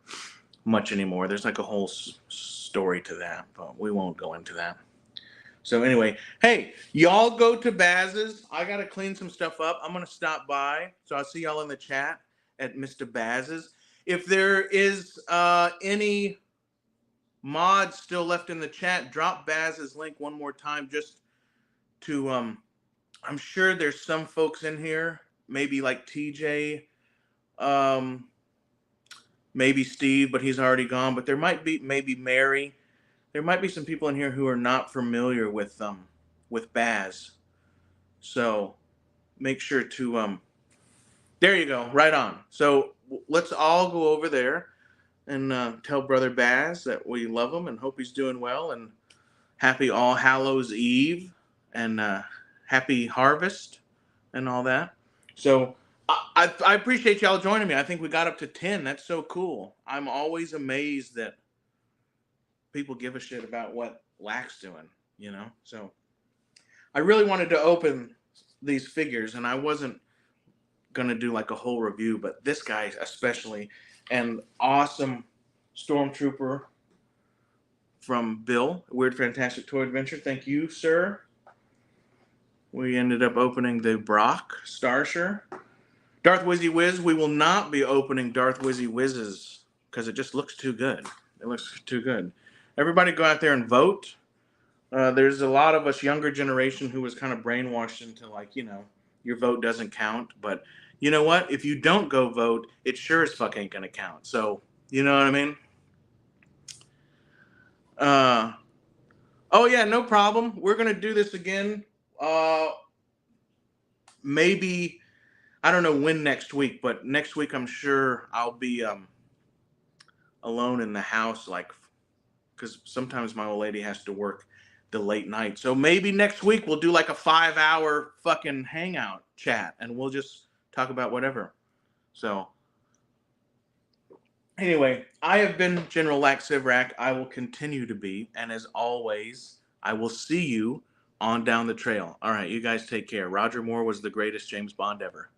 much anymore. There's like a whole story to that, but we won't go into that. So anyway, hey, y'all go to Baz's. I got to clean some stuff up. I'm going to stop by. So I'll see y'all in the chat at Mr. Baz's. If there is any mods still left in the chat, drop Baz's link one more time just to, I'm sure there's some folks in here, maybe like TJ, maybe Steve, but he's already gone. But there might be maybe Mary. There might be some people in here who are not familiar with Baz. So make sure to there you go, right on. So let's all go over there and tell Brother Baz that we love him and hope he's doing well, and happy All Hallows Eve and happy harvest and all that. So I appreciate y'all joining me. I think we got up to 10. That's so cool. I'm always amazed that people give a shit about what Lak's doing, you know? So I really wanted to open these figures, and I wasn't going to do like a whole review, but this guy especially, an awesome Stormtrooper from Bill, Weird Fantastic Toy Adventure. Thank you, sir. We ended up opening the Brock Starsher. Darth Wizzy Wiz, we will not be opening Darth Wizzy Wizzes because it just looks too good. It looks too good. Everybody go out there and vote. There's a lot of us younger generation who was kind of brainwashed into like, you know, your vote doesn't count. But you know what? If you don't go vote, it sure as fuck ain't going to count. So, you know what I mean? Oh, yeah, no problem. We're going to do this again. Maybe, I don't know when next week, but next week I'm sure I'll be alone in the house, like, because sometimes my old lady has to work the late night. So maybe next week we'll do like a 5-hour fucking hangout chat and we'll just talk about whatever. So anyway, I have been General Lak Sivrak. I will continue to be. And as always, I will see you on down the trail. All right, you guys take care. Roger Moore was the greatest James Bond ever.